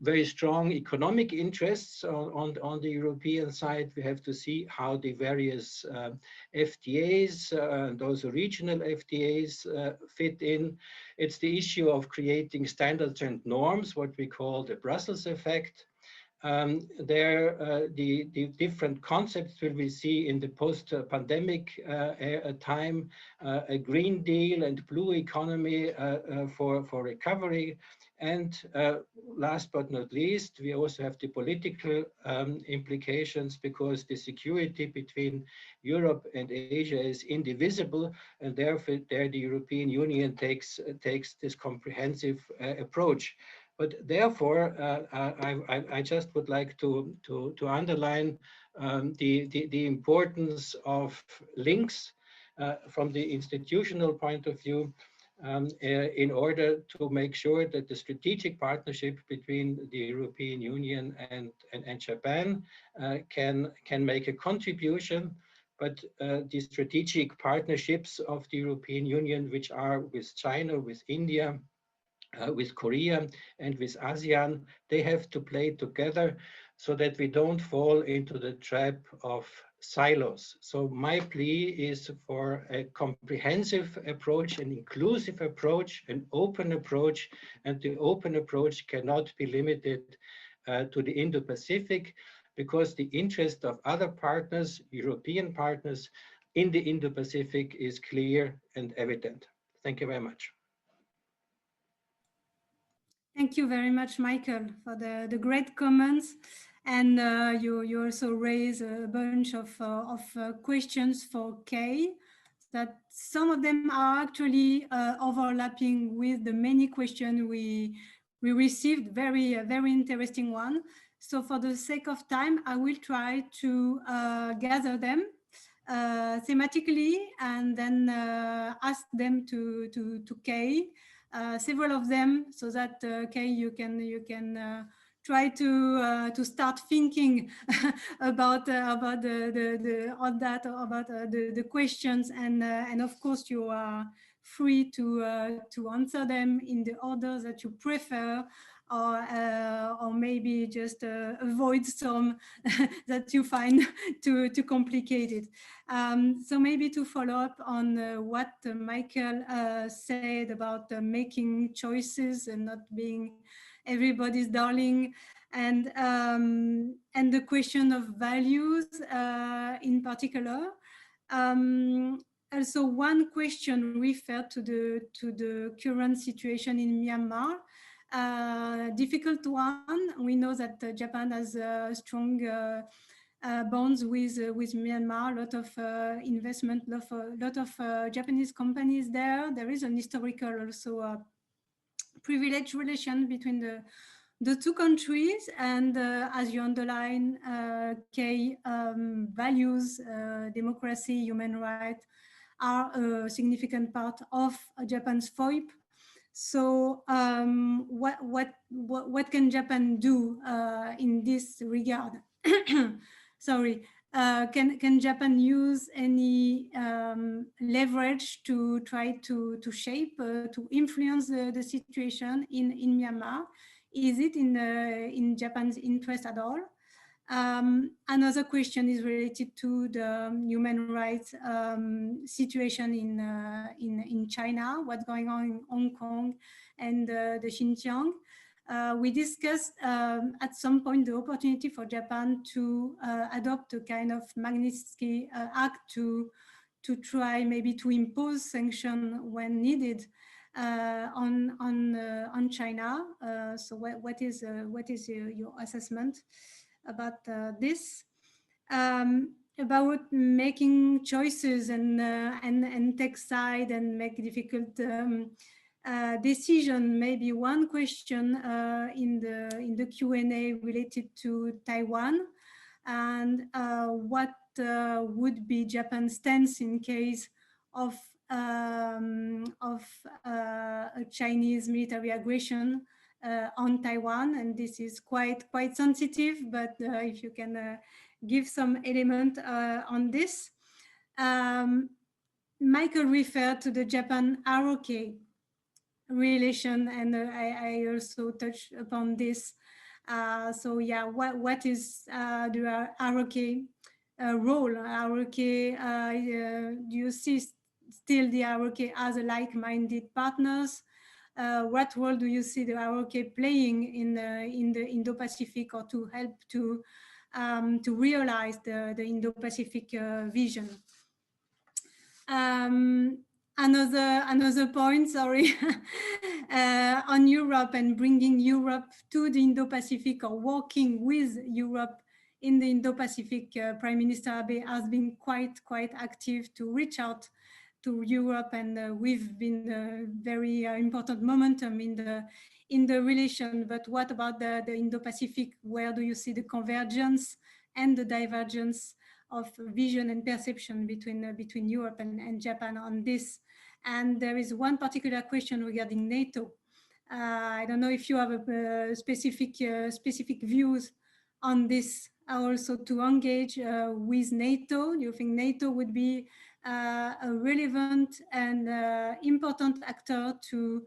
very strong economic interests on the European side. We have to see how the various FTAs, those regional FTAs fit in. It's the issue of creating standards and norms, what we call the Brussels effect. The different concepts will we see in the post-pandemic time, a Green Deal and blue economy for recovery. And last but not least, we also have the political implications, because the security between Europe and Asia is indivisible, and therefore there the European Union takes this comprehensive approach. But therefore, I just would like to underline the importance of links from the institutional point of view, in order to make sure that the strategic partnership between the European Union and Japan can make a contribution. But the strategic partnerships of the European Union, which are with China, with India, with Korea and with ASEAN, they have to play together so that we don't fall into the trap of silos. So my plea is for a comprehensive approach, an inclusive approach, an open approach, and the open approach cannot be limited to the Indo-Pacific, because the interest of other partners, European partners, in the Indo-Pacific is clear and evident. Thank you very much. Thank you very much, Michael, for the great comments. And you also raise a bunch of questions for Kei, that some of them are actually overlapping with the many questions we received, very interesting one. So for the sake of time, I will try to gather them thematically and then ask them to Kei. Several of them, so that Kei, you can try to start thinking about the questions, and of course you are free to answer them in the order that you prefer, or maybe just avoid some that you find too complicated. So maybe to follow up on what Michael said about making choices and not being everybody's darling, and the question of values in particular. Also, one question referred to the current situation in Myanmar. Difficult one. We know that Japan has strong bonds with Myanmar, a lot of investment, lot of Japanese companies there. There is an historical also privileged relation between the two countries, and as you underline, Kei, values, democracy, human rights are a significant part of Japan's FOIP. So what can Japan do in this regard? Sorry, can Japan use any leverage to try to shape, to influence the situation in Myanmar? Is it in Japan's interest at all? Another question is related to the human rights situation in China, what's going on in Hong Kong and the Xinjiang. We discussed at some point the opportunity for Japan to adopt a kind of Magnitsky Act to try maybe to impose sanction when needed on China. So what is your assessment about this? About making choices and take side and make difficult decision. Maybe one question in the Q&A related to Taiwan, and what would be Japan's stance in case of a Chinese military aggression on Taiwan. And this is quite sensitive, but if you can give some element on this. Michael referred to the Japan-ROK relation, and I also touched upon this. So yeah, what is the ROK role? ROK, do you see still the ROK as a like-minded partners? What role do you see the ROK playing in the Indo-Pacific, or to help to realize the Indo-Pacific vision? Another point, sorry, on Europe and bringing Europe to the Indo-Pacific, or working with Europe in the Indo-Pacific. Prime Minister Abe has been quite active to reach out to Europe, and we've been very important momentum in the relation. But what about the Indo-Pacific? Where do you see the convergence and the divergence of vision and perception between Europe and Japan on this? And there is one particular question regarding NATO. I don't know if you have a specific views on this, also to engage with NATO. Do you think NATO would be a relevant and important actor to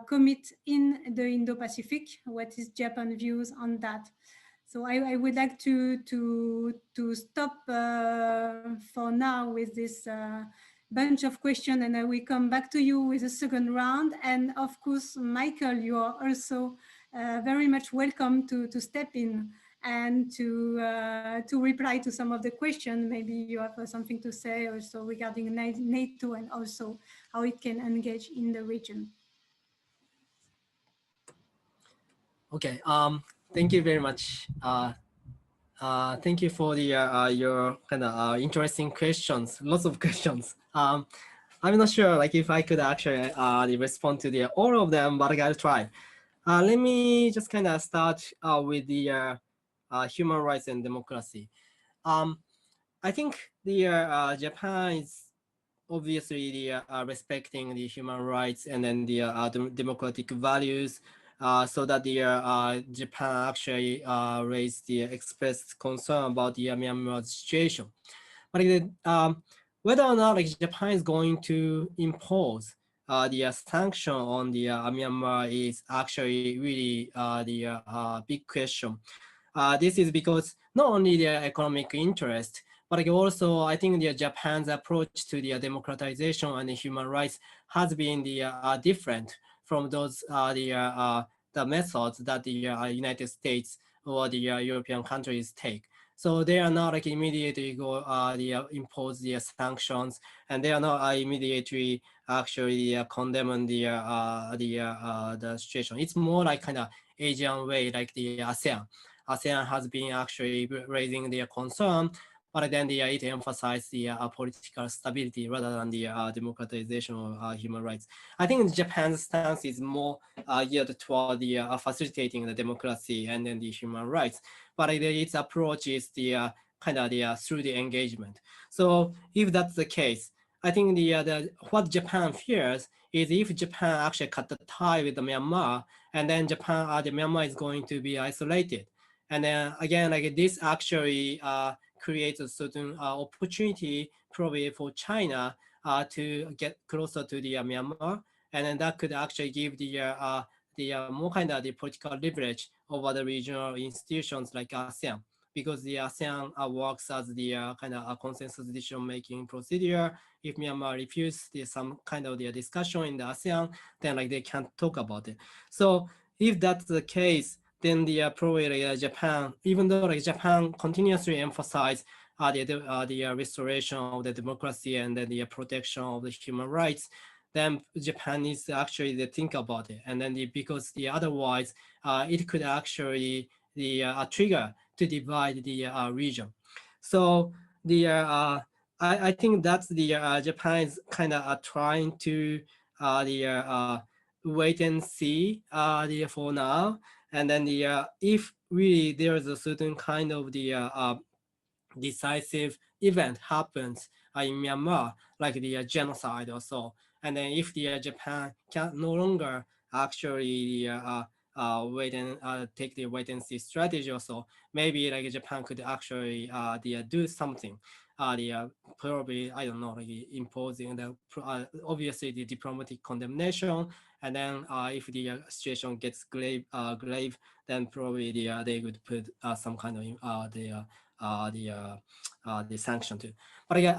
commit in the Indo-Pacific? What is Japan's views on that? So I would like to stop for now with this bunch of questions, and I will come back to you with a second round. And of course, Michael, you are also very much welcome to step in and to reply to some of the questions. Maybe you have something to say also regarding NATO, and also how it can engage in the region. Okay, thank you very much. Thank you for the your kind of interesting questions. Lots of questions. I'm not sure like if I could actually respond to all of them, but I'll try. Let me just kind of start with the human rights and democracy. I think the Japan is obviously the respecting the human rights and then the democratic values. So that the Japan actually raised the expressed concern about the Myanmar situation. But whether or not like Japan is going to impose the sanction on the Myanmar is actually really the big question. This is because not only the economic interest, but like also I think the Japan's approach to the democratization and the human rights has been the different from those the methods that the United States or the European countries take. So they are not like immediately go impose the sanctions, and they are not immediately actually condemn the situation. It's more like kind of Asian way, like the ASEAN. ASEAN has been actually raising their concern, but then it emphasized the political stability rather than the democratization of human rights. I think Japan's stance is more geared toward the facilitating the democracy and then the human rights, but its approach is the kind of through the engagement. So if that's the case, I think what Japan fears is if Japan actually cut the tie with the Myanmar, and then the Myanmar is going to be isolated. And then again, like this actually creates a certain opportunity probably for China to get closer to the Myanmar, and then that could actually give the more kind of the political leverage over the regional institutions like ASEAN. because the ASEAN works as the kind of a consensus decision-making procedure. If Myanmar refuses some kind of the discussion in the ASEAN, then like they can't talk about it. So if that's the case, then the probably Japan, even though like Japan continuously emphasize the restoration of the democracy and then the protection of the human rights, then Japan needs to actually think about it. And then because otherwise it could actually trigger to divide the region. So I think that's Japan is kind of trying to wait and see for now. And then if really there is a certain kind of decisive event happens in Myanmar, like the genocide or so. And then if the Japan can no longer actually wait and take the wait and see strategy or so, maybe like Japan could actually do something. Probably, I don't know, like imposing the obviously the diplomatic condemnation, and then if the situation gets grave, then probably they would put some kind of the sanction too. But again,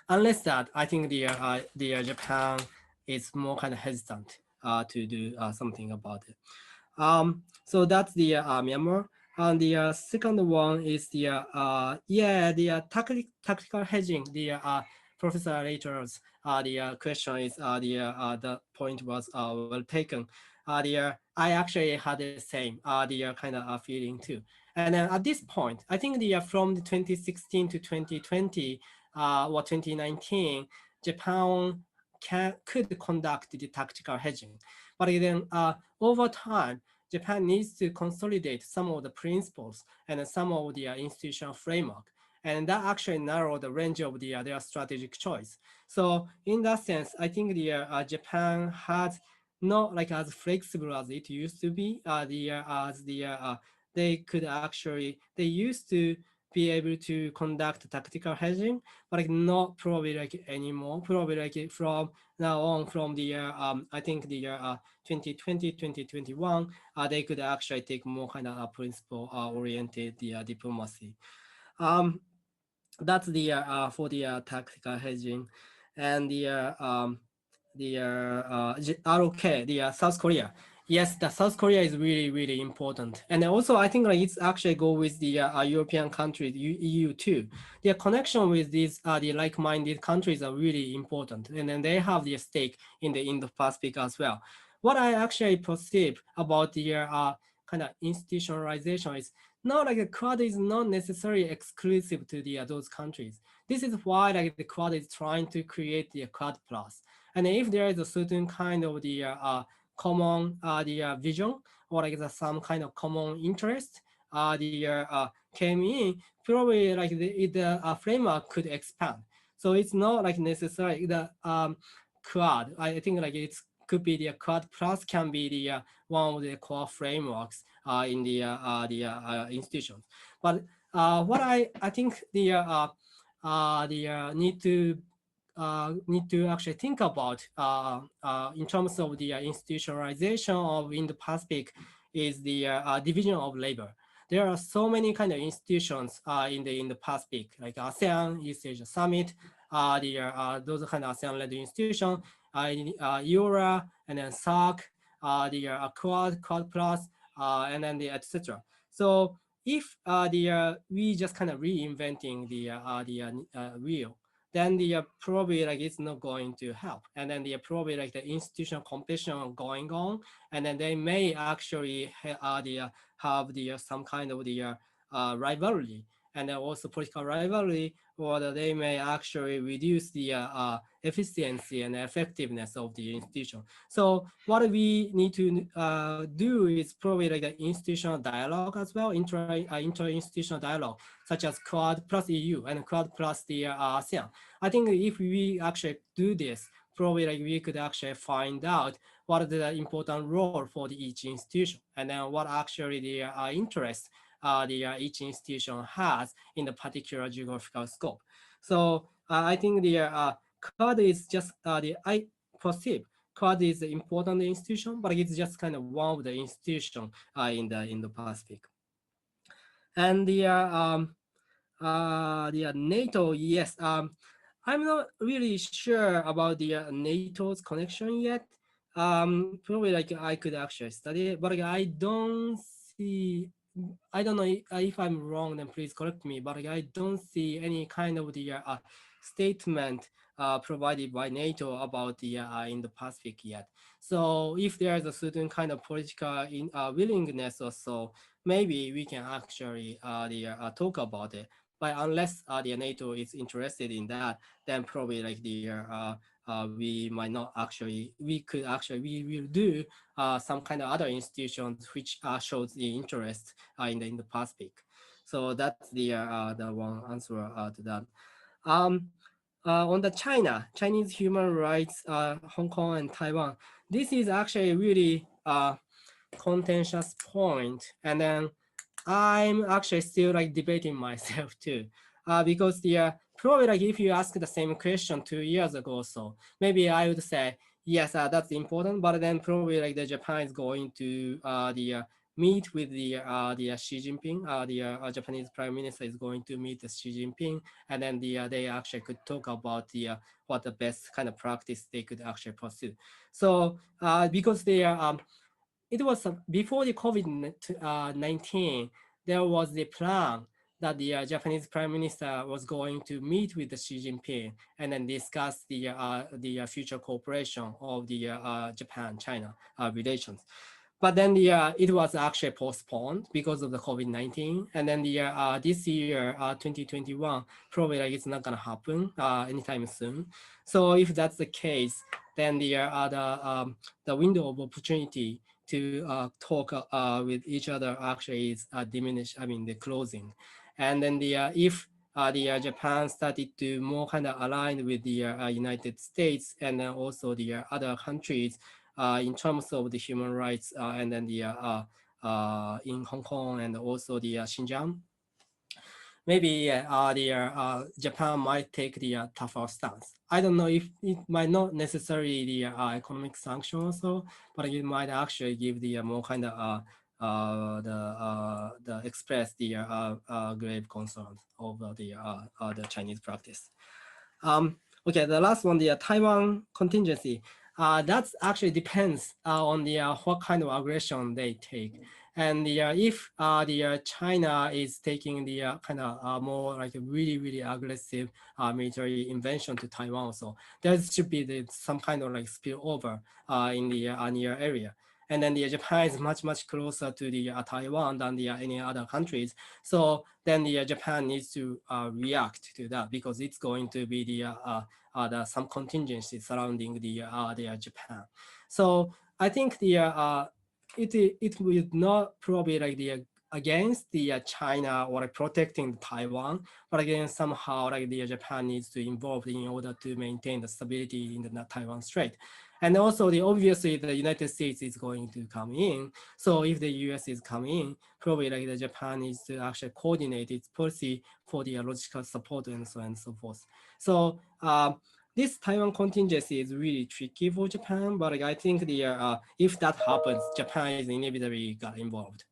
unless that, I think the Japan is more kind of hesitant to do something about it. So that's the Myanmar. And the second one is the tactical hedging. The Professor Reiterer's the question is the point was well taken. I actually had the same the kind of feeling too. And then at this point, I think from the 2016 to 2020 or 2019, Japan could conduct the tactical hedging. But then over time, Japan needs to consolidate some of the principles and some of the institutional framework. And that actually narrowed the range of their strategic choice. So in that sense, I think Japan has not like as flexible as it used to be. They could actually, they used to be able to conduct tactical hedging, but like not probably like anymore. Probably like from now on, from the I think the 2020, 2021, they could actually take more kind of principle oriented diplomacy. That's for the tactical hedging, and ROK, the South Korea. Yes, the South Korea is really, really important. And also, I think like it's actually go with the European countries, EU too. Their connection with these the like-minded countries are really important. And then they have their stake in the Indo-Pacific as well. What I actually perceive about the kind of institutionalization is not like the Quad is not necessarily exclusive to those countries. This is why like the Quad is trying to create the Quad Plus. And if there is a certain kind of the common vision or like some kind of common interest came in, probably like the framework could expand. So it's not like necessarily the Quad. I think like it's could be the Quad Plus can be the one of the core frameworks in the institutions. But what I think the need to actually think about in terms of the institutionalization of Indo-Pacific is the division of labor. There are so many kind of institutions in the Indo-Pacific, like ASEAN, East Asia Summit, those kind of ASEAN-led institutions, EURA, and then SAC, the Quad Plus, and then the etc. So if we just kind of reinventing the wheel, then the probably like it's not going to help. And then the probably like the institutional competition going on, and then they may actually have some kind of the rivalry, and then also political rivalry, or they may actually reduce the efficiency and effectiveness of the institution. So what we need to do is probably like the institutional dialogue as well, inter-institutional dialogue, such as Quad plus EU and Quad plus the ASEAN. I think if we actually do this, probably like we could actually find out what is the important role for each institution, and then what actually the interest each institution has in the particular geographical scope. So I think the Quad is just I perceive Quad is an important institution, but it's just kind of one of the institutions in the Pacific. And the NATO, yes. I'm not really sure about the NATO's connection yet. Probably like I could actually study it, but like, I don't see. I don't know if I'm wrong. Then please correct me. But like, I don't see any kind of the statement provided by NATO about the Indo-Pacific yet. So if there is a certain kind of political willingness or so, maybe we can actually talk about it. But unless the NATO is interested in that, then probably like we might not actually, we will do some kind of other institutions which shows the interest in the Pacific. So that's the one answer to that. Um, on the Chinese human rights, Hong Kong and Taiwan, this is actually really contentious point. And then I'm actually still like debating myself too, because probably like if you ask the same question 2 years ago, so maybe I would say yes, that's important. But then probably like the Japan is going to meet with the Xi Jinping. The Japanese Prime Minister is going to meet the Xi Jinping, and then they actually could talk about what the best kind of practice they could actually pursue. So because it was before the COVID-19, there was the plan that the Japanese Prime Minister was going to meet with the Xi Jinping and then discuss the future cooperation of the Japan-China relations. But then it was actually postponed because of the COVID-19. And then this year, 2021, probably like it's not gonna happen anytime soon. So if that's the case, then the window of opportunity to talk with each other actually is diminished. I mean, the closing. And then if Japan started to more kind of align with the United States and then also the other countries in terms of the human rights and then in Hong Kong and also the Xinjiang, maybe Japan might take the tougher stance. I don't know if it might not necessarily the economic sanction also, but it might actually give the more kind of the express the grave concerns over the Chinese practice. Okay, the last one, the Taiwan contingency. That actually depends on what kind of aggression they take. And if China is taking the kind of more like a really aggressive military invention to Taiwan, so there should be some kind of like spillover in the near area. And then Japan is much closer to the Taiwan than any other countries. So then Japan needs to react to that because it's going to be the some contingency surrounding the Japan. So I think it will not probably like against the China or like protecting Taiwan, but again somehow like the Japan needs to involve in order to maintain the stability in the Taiwan Strait. And also obviously the United States is going to come in. So if the US is coming in, probably like the Japan needs to actually coordinate its policy for the logistical support and so on and so forth. So this Taiwan contingency is really tricky for Japan, but like, I think if that happens, Japan is inevitably got involved.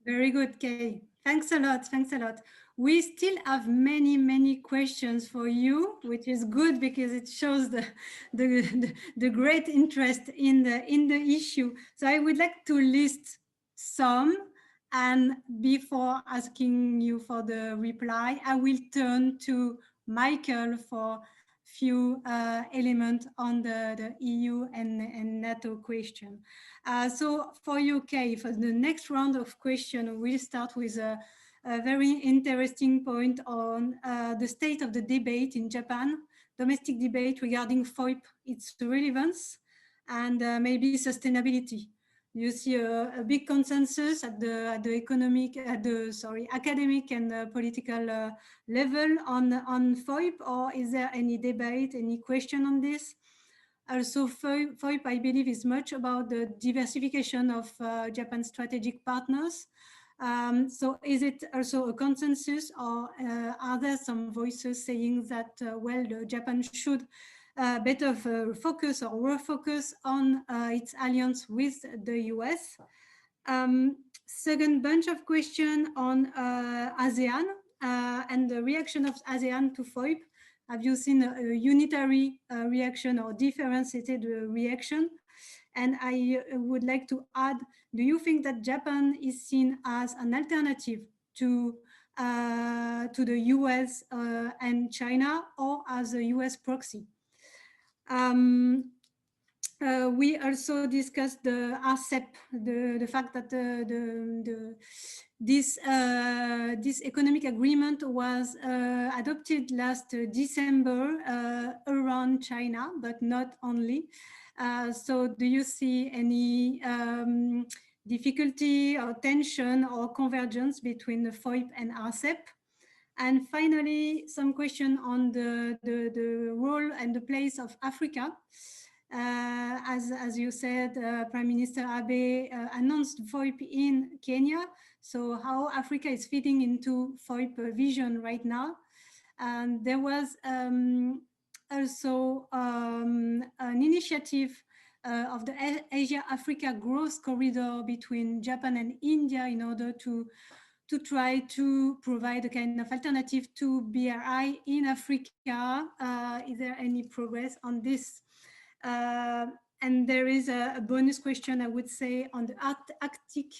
Very good, Kei. Thanks a lot. Thanks a lot. We still have many questions for you, which is good because it shows the great interest in the issue. So I would like to list some, and before asking you for the reply, I will turn to Michael for few elements on the EU and NATO question. So for UK, for the next round of question, we'll start with a very interesting point on the state of the debate in Japan, domestic debate regarding FOIP, its relevance, and maybe sustainability. You see a big consensus at the academic and political level on FOIP, or is there any debate, any question on this? Also, FOIP, I believe, is much about the diversification of Japan's strategic partners. So is it also a consensus, or are there some voices saying that, well, Japan should better focus or refocus on its alliance with the US? Second bunch of question on ASEAN and the reaction of ASEAN to FOIP. Have you seen a unitary reaction or differentiated reaction? And I would like to add, do you think that Japan is seen as an alternative to the US and China, or as a US proxy? We also discussed the RCEP, the fact that this economic agreement was adopted last December around China, but not only. So do you see any difficulty or tension or convergence between the FOIP and RCEP? And finally, some question on the role and the place of Africa. As you said, Prime Minister Abe announced FOIP in Kenya. So how Africa is fitting into FOIP vision right now? And there was also an initiative of the Asia-Africa Growth Corridor between Japan and India in order to try to provide a kind of alternative to BRI in Africa. Is there any progress on this? And there is a bonus question, I would say, on the Arctic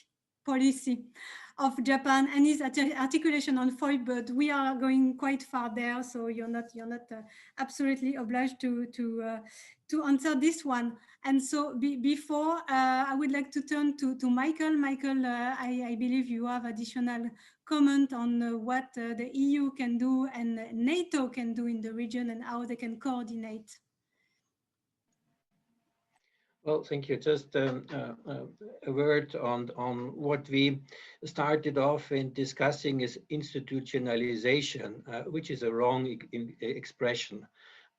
policy of Japan and its articulation on FOIP, but we are going quite far there, so you're not absolutely obliged to answer this one. And so before, I would like to turn to Michael. Michael, I believe you have additional comment on what the EU can do and NATO can do in the region and how they can coordinate. Well, thank you. Just a word on what we started off in discussing is institutionalization, which is a wrong expression.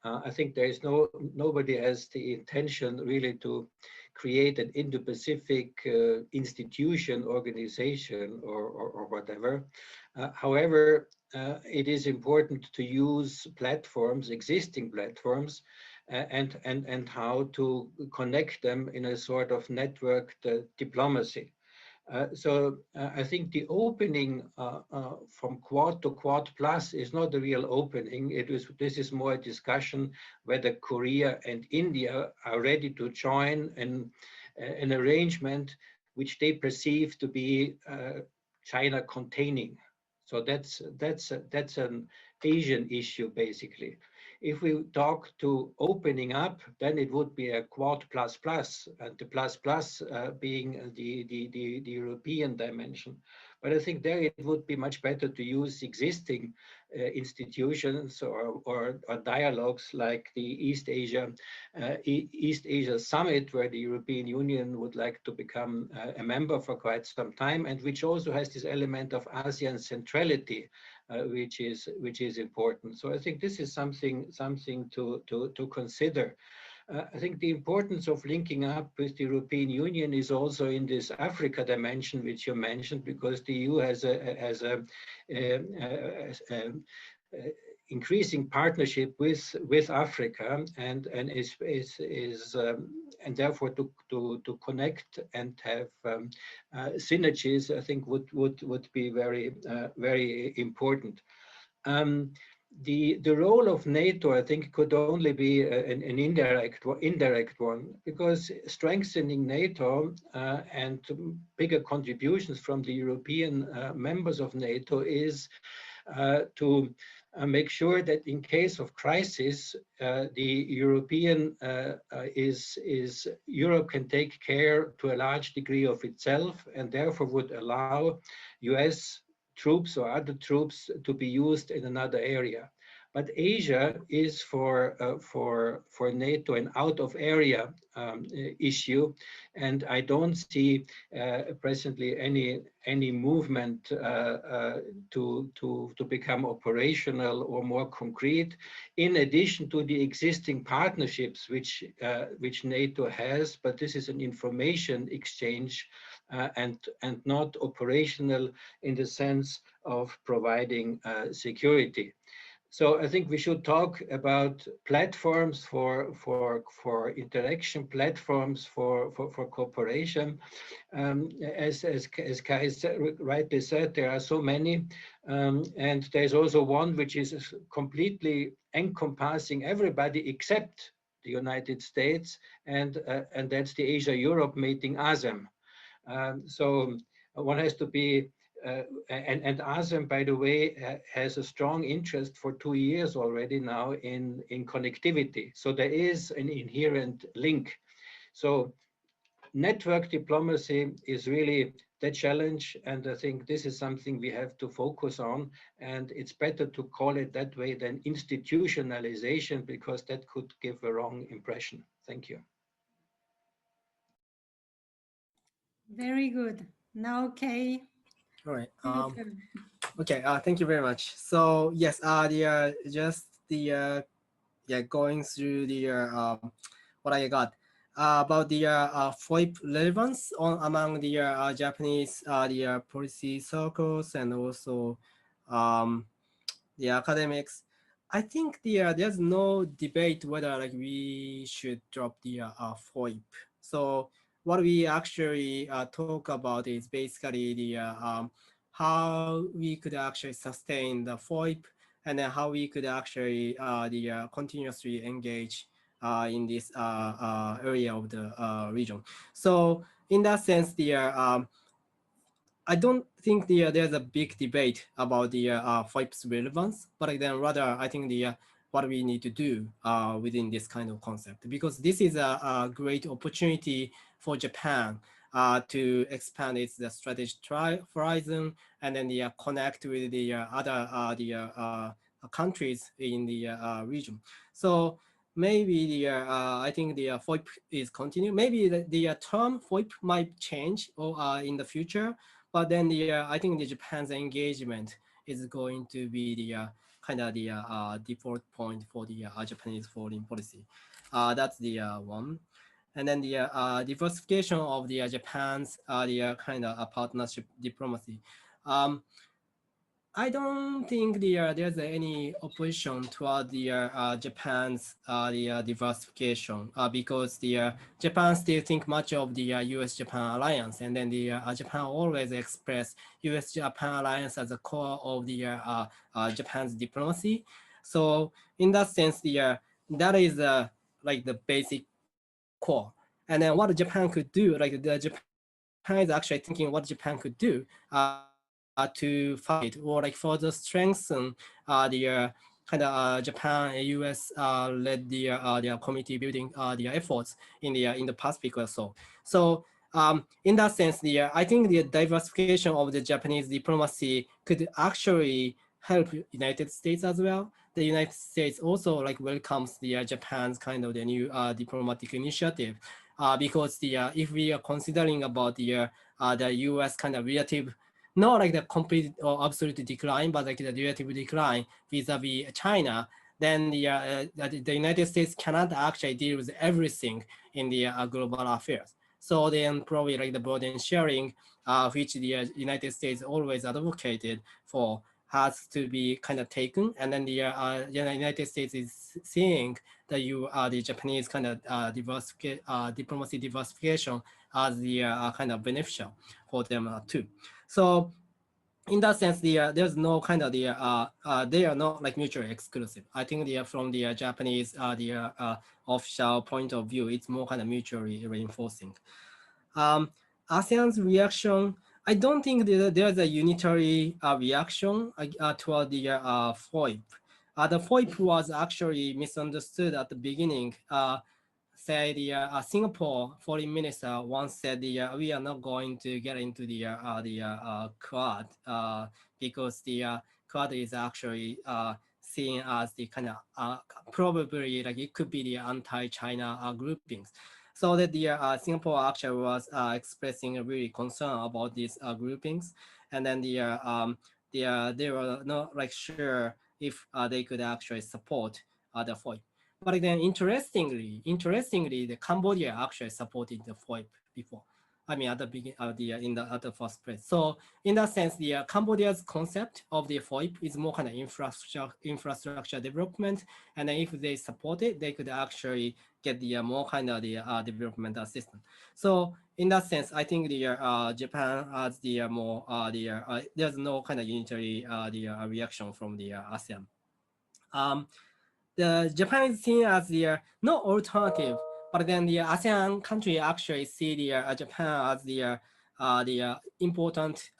I think there is nobody has the intention really to create an Indo-Pacific institution, organization, or whatever. However, it is important to use platforms, existing platforms, and how to connect them in a sort of networked diplomacy. So I think the opening from Quad to Quad Plus is not the real opening. This is more a discussion whether Korea and India are ready to join an arrangement which they perceive to be China containing. So that's an Asian issue basically. If we talk to opening up, then it would be a Quad plus plus, and the plus plus being the European dimension. But I think there it would be much better to use existing institutions or dialogues like the East Asia Summit, where the European Union would like to become a member for quite some time, and which also has this element of ASEAN centrality, which is important. So I think this is something to consider. I think the importance of linking up with the European Union is also in this Africa dimension, which you mentioned, because the EU has a increasing partnership with Africa, and therefore to connect and have synergies, I think would be very important. The role of NATO, I think, could only be an indirect one, because strengthening NATO and bigger contributions from the European members of NATO is to make sure that in case of crisis, the Europe can take care to a large degree of itself, and therefore would allow US troops or other troops to be used in another area. But Asia is for NATO an out of area issue, and I don't see presently any movement to become operational or more concrete. In addition to the existing partnerships which NATO has, but this is an information exchange and not operational in the sense of providing security. So I think we should talk about platforms for interaction, platforms for cooperation. As Kai rightly said, there are so many, and there's also one which is completely encompassing everybody except the United States, and that's the Asia-Europe meeting, ASEM. So one has to be, and ASEM, by the way, has a strong interest for 2 years already now in connectivity. So there is an inherent link. So network diplomacy is really the challenge, and I think this is something we have to focus on, and it's better to call it that way than institutionalization, because that could give a wrong impression. Thank you. Very good. Now, Kei. All right. Your turn. Okay. Thank you very much. So yes, just the yeah, going through the what I got about the FOIP relevance among the Japanese policy circles and also um, the academics. I think there's no debate whether like we should drop the FOIP. So what we actually talk about is basically the how we could actually sustain the FOIP, and then how we could actually continuously engage in this area of the region. So in that sense, I don't think there's a big debate about the FOIP's relevance, but then rather I think what we need to do within this kind of concept, because this is a great opportunity for Japan to expand its strategic horizon, and then connect with the other countries in the region. So maybe I think the FOIP is continue. Maybe the term FOIP might change or in the future. But then I think the Japan's engagement is going to be the kind of the default point for the Japanese foreign policy. That's the one. And then the diversification of the Japan's the kind of partnership diplomacy. I don't think there's any opposition toward the Japan's the diversification because the Japan still think much of the U.S.-Japan alliance, and then the Japan always express U.S.-Japan alliance as a core of the Japan's diplomacy. So in that sense, that is like the basic core. And then what Japan could do, like the Japan is actually thinking what Japan could do to facilitate or like further strengthen the kind of Japan US led the community building the efforts in the Pacific or so. So in that sense, I think the diversification of the Japanese diplomacy could actually help United States as well. The United States also like welcomes the Japan's kind of the new diplomatic initiative because if we are considering about the U.S. kind of relative, not like the complete or absolute decline, but like the relative decline vis-a-vis China, then the United States cannot actually deal with everything in the global affairs. So then probably like the burden sharing, which the United States always advocated for, has to be kind of taken. And then the United States is seeing the Japanese kind of diplomacy diversification as the kind of beneficial for them too. So in that sense, there's no kind of they are not like mutually exclusive. I think from the Japanese official point of view, it's more kind of mutually reinforcing. ASEAN's reaction, I don't think there's a unitary reaction toward the FOIP. The FOIP was actually misunderstood at the beginning. Say the Singapore foreign minister once said we are not going to get into the Quad because the Quad is actually seen as the kind of probably like it could be the anti-China groupings. So that the Singapore actually was expressing a really concern about these groupings, and then they were not like sure if they could actually support the FOIP. But then interestingly, the Cambodia actually supported the FOIP before. I mean, at the beginning, at the first place. So in that sense, the Cambodia's concept of the FOIP is more kind of infrastructure development, and then if they support it, they could actually get the more kind of the development assistance. So in that sense, I think the Japan has the more there's no kind of unitary reaction from the ASEAN. The Japan is seen as the no alternative, but then the ASEAN country actually see the Japan as the important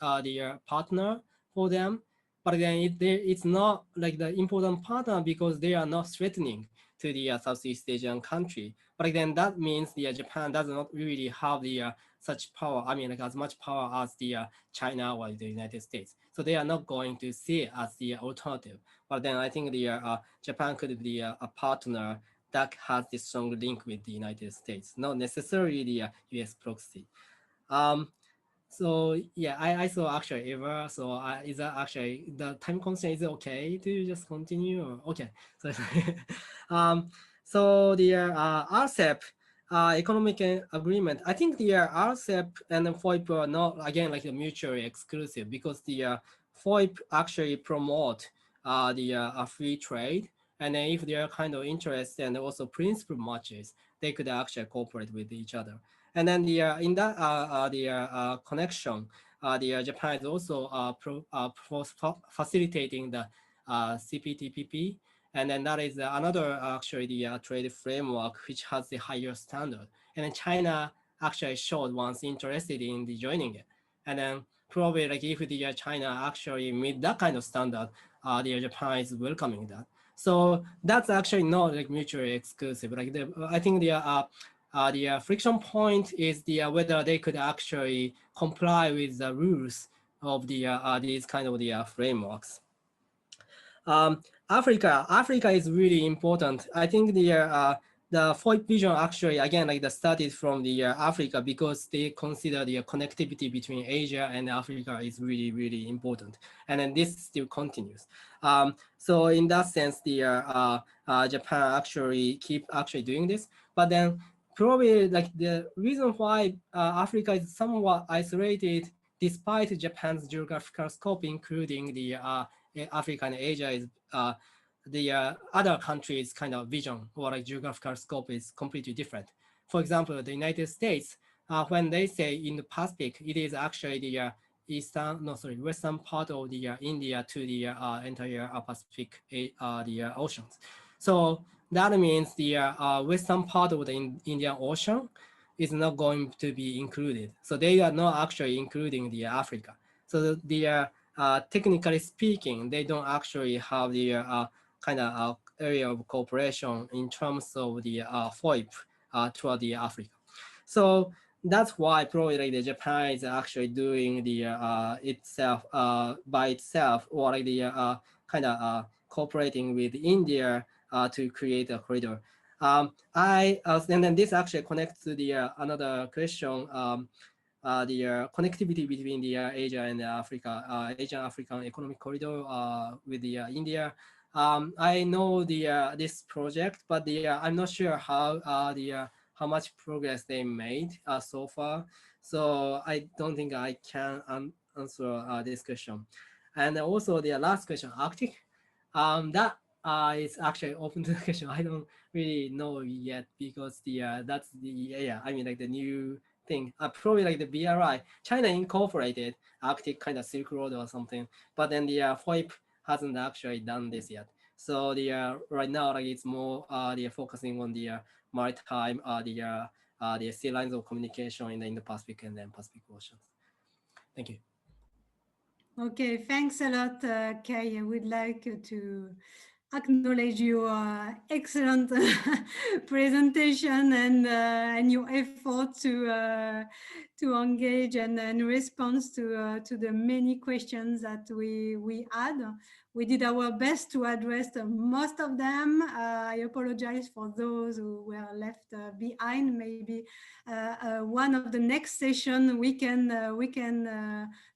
partner for them. But then it's not like the important partner because they are not threatening to the Southeast Asian country. But then that means the Japan does not really have the such power. I mean, like as much power as the China or the United States. So they are not going to see it as the alternative. But then I think the Japan could be a partner that has this strong link with the United States, not necessarily the US proxy. So yeah, I saw actually Eva. So is that actually the time constraint? Is it okay to just continue? Or, okay. So so the RCEP economic agreement. I think the RCEP and the FOIP are not again like mutually exclusive because the FOIP actually promote the free trade, and then if they are kind of interested and also principle matches, they could actually cooperate with each other. And then the in that connection, the Japan is also facilitating the CPTPP, and then that is another actually the trade framework which has the higher standard. And then China actually showed once interested in the joining it, and then probably like if the China actually meet that kind of standard, the Japan is welcoming that. So that's actually not like mutually exclusive. Like I think the friction point is the whether they could actually comply with the rules of the these kind of the frameworks. Africa is really important. I think the FOIP vision actually again like the started from the Africa because they consider the connectivity between Asia and Africa is really important, and then this still continues. So in that sense, the Japan actually keep doing this, but then probably like the reason why Africa is somewhat isolated despite Japan's geographical scope, including the Africa and Asia, is the other countries' kind of vision or like geographical scope is completely different. For example, the United States, when they say in the Pacific, it is actually the western part of the India to the entire Pacific, the oceans. So that means the western part of the Indian Ocean is not going to be included. So they are not actually including the Africa. So the technically speaking, they don't actually have the kind of area of cooperation in terms of the FOIP toward the Africa. So that's why probably like the Japan is actually doing the itself by itself, or like the kind of cooperating with India to create a corridor. And then this actually connects to the another question. The connectivity between the Asia and Africa, Asian-African Economic Corridor with the India. I know the this project, but the I'm not sure how how much progress they made so far. So I don't think I can answer this question. And also the last question, Arctic, that is actually open to the question. I don't really know yet because the that's the I mean like the new thing. Probably like the BRI, China incorporated Arctic kind of Silk Road or something, but then the FOIP hasn't actually done this yet. So the right now like it's more they're focusing on the maritime the sea lines of communication in the Indo-Pacific and then Pacific Oceans. Thank you. Okay, thanks a lot, Kei. I would like to acknowledge your excellent presentation and your effort to engage and response to the many questions that we had. We did our best to address most of them. I apologize for those who were left behind. Maybe one of the next session we can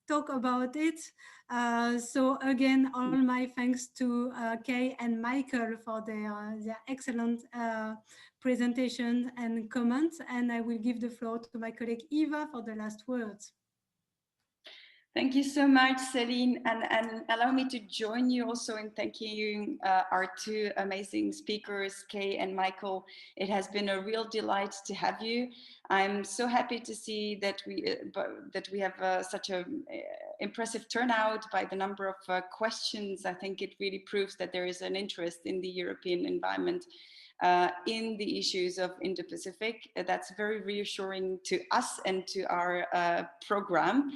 talk about it. So again, all my thanks to Kei and Michael for their excellent presentation and comments, and I will give the floor to my colleague Eva for the last words. Thank you so much, Céline, and allow me to join you also in thanking our two amazing speakers, Kei and Michael. It has been a real delight to have you. I'm so happy to see that we have such a impressive turnout by the number of questions. I think it really proves that there is an interest in the European environment in the issues of Indo-Pacific. That's very reassuring to us and to our program.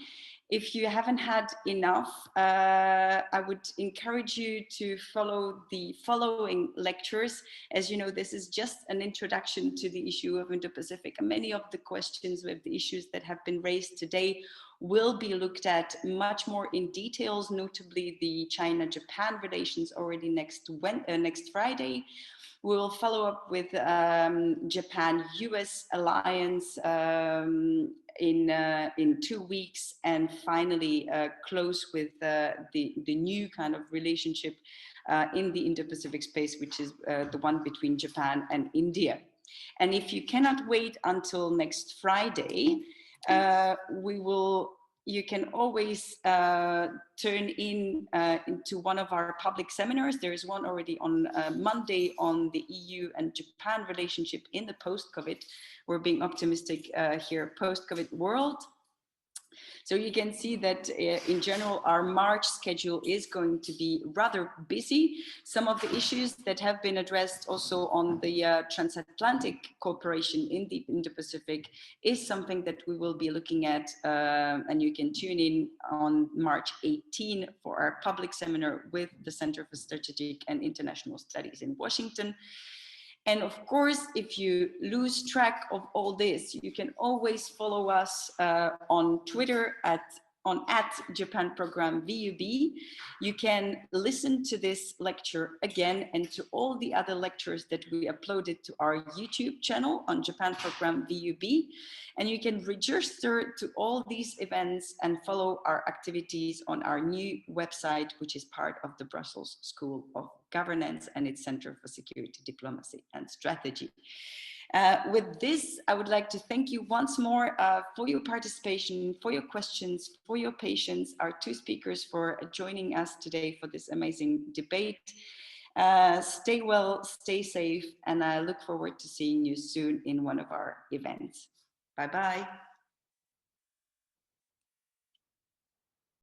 If you haven't had enough, I would encourage you to follow the following lectures. As you know, this is just an introduction to the issue of Indo-Pacific. And many of the questions with the issues that have been raised today will be looked at much more in details, notably the China-Japan relations already next Friday. We will follow up with Japan-US alliance in 2 weeks, and finally close with the new kind of relationship in the Indo-Pacific space, which is the one between Japan and India. And if you cannot wait until next Friday, you can always turn into one of our public seminars. There is one already on Monday on the EU and Japan relationship in the post-COVID. We're being optimistic here, post-COVID world. So you can see that in general, our March schedule is going to be rather busy. Some of the issues that have been addressed also on the transatlantic cooperation in the Indo-Pacific is something that we will be looking at, and you can tune in on March 18 for our public seminar with the Center for Strategic and International Studies in Washington. And of course, if you lose track of all this, you can always follow us on Twitter at Japan Program VUB. You can listen to this lecture again and to all the other lectures that we uploaded to our YouTube channel on Japan Program VUB. And you can register to all these events and follow our activities on our new website, which is part of the Brussels School of Governance and its Center for Security, Diplomacy and Strategy. With this, I would like to thank you once more for your participation, for your questions, for your patience, our two speakers for joining us today for this amazing debate. Stay well, stay safe, and I look forward to seeing you soon in one of our events. Bye-bye.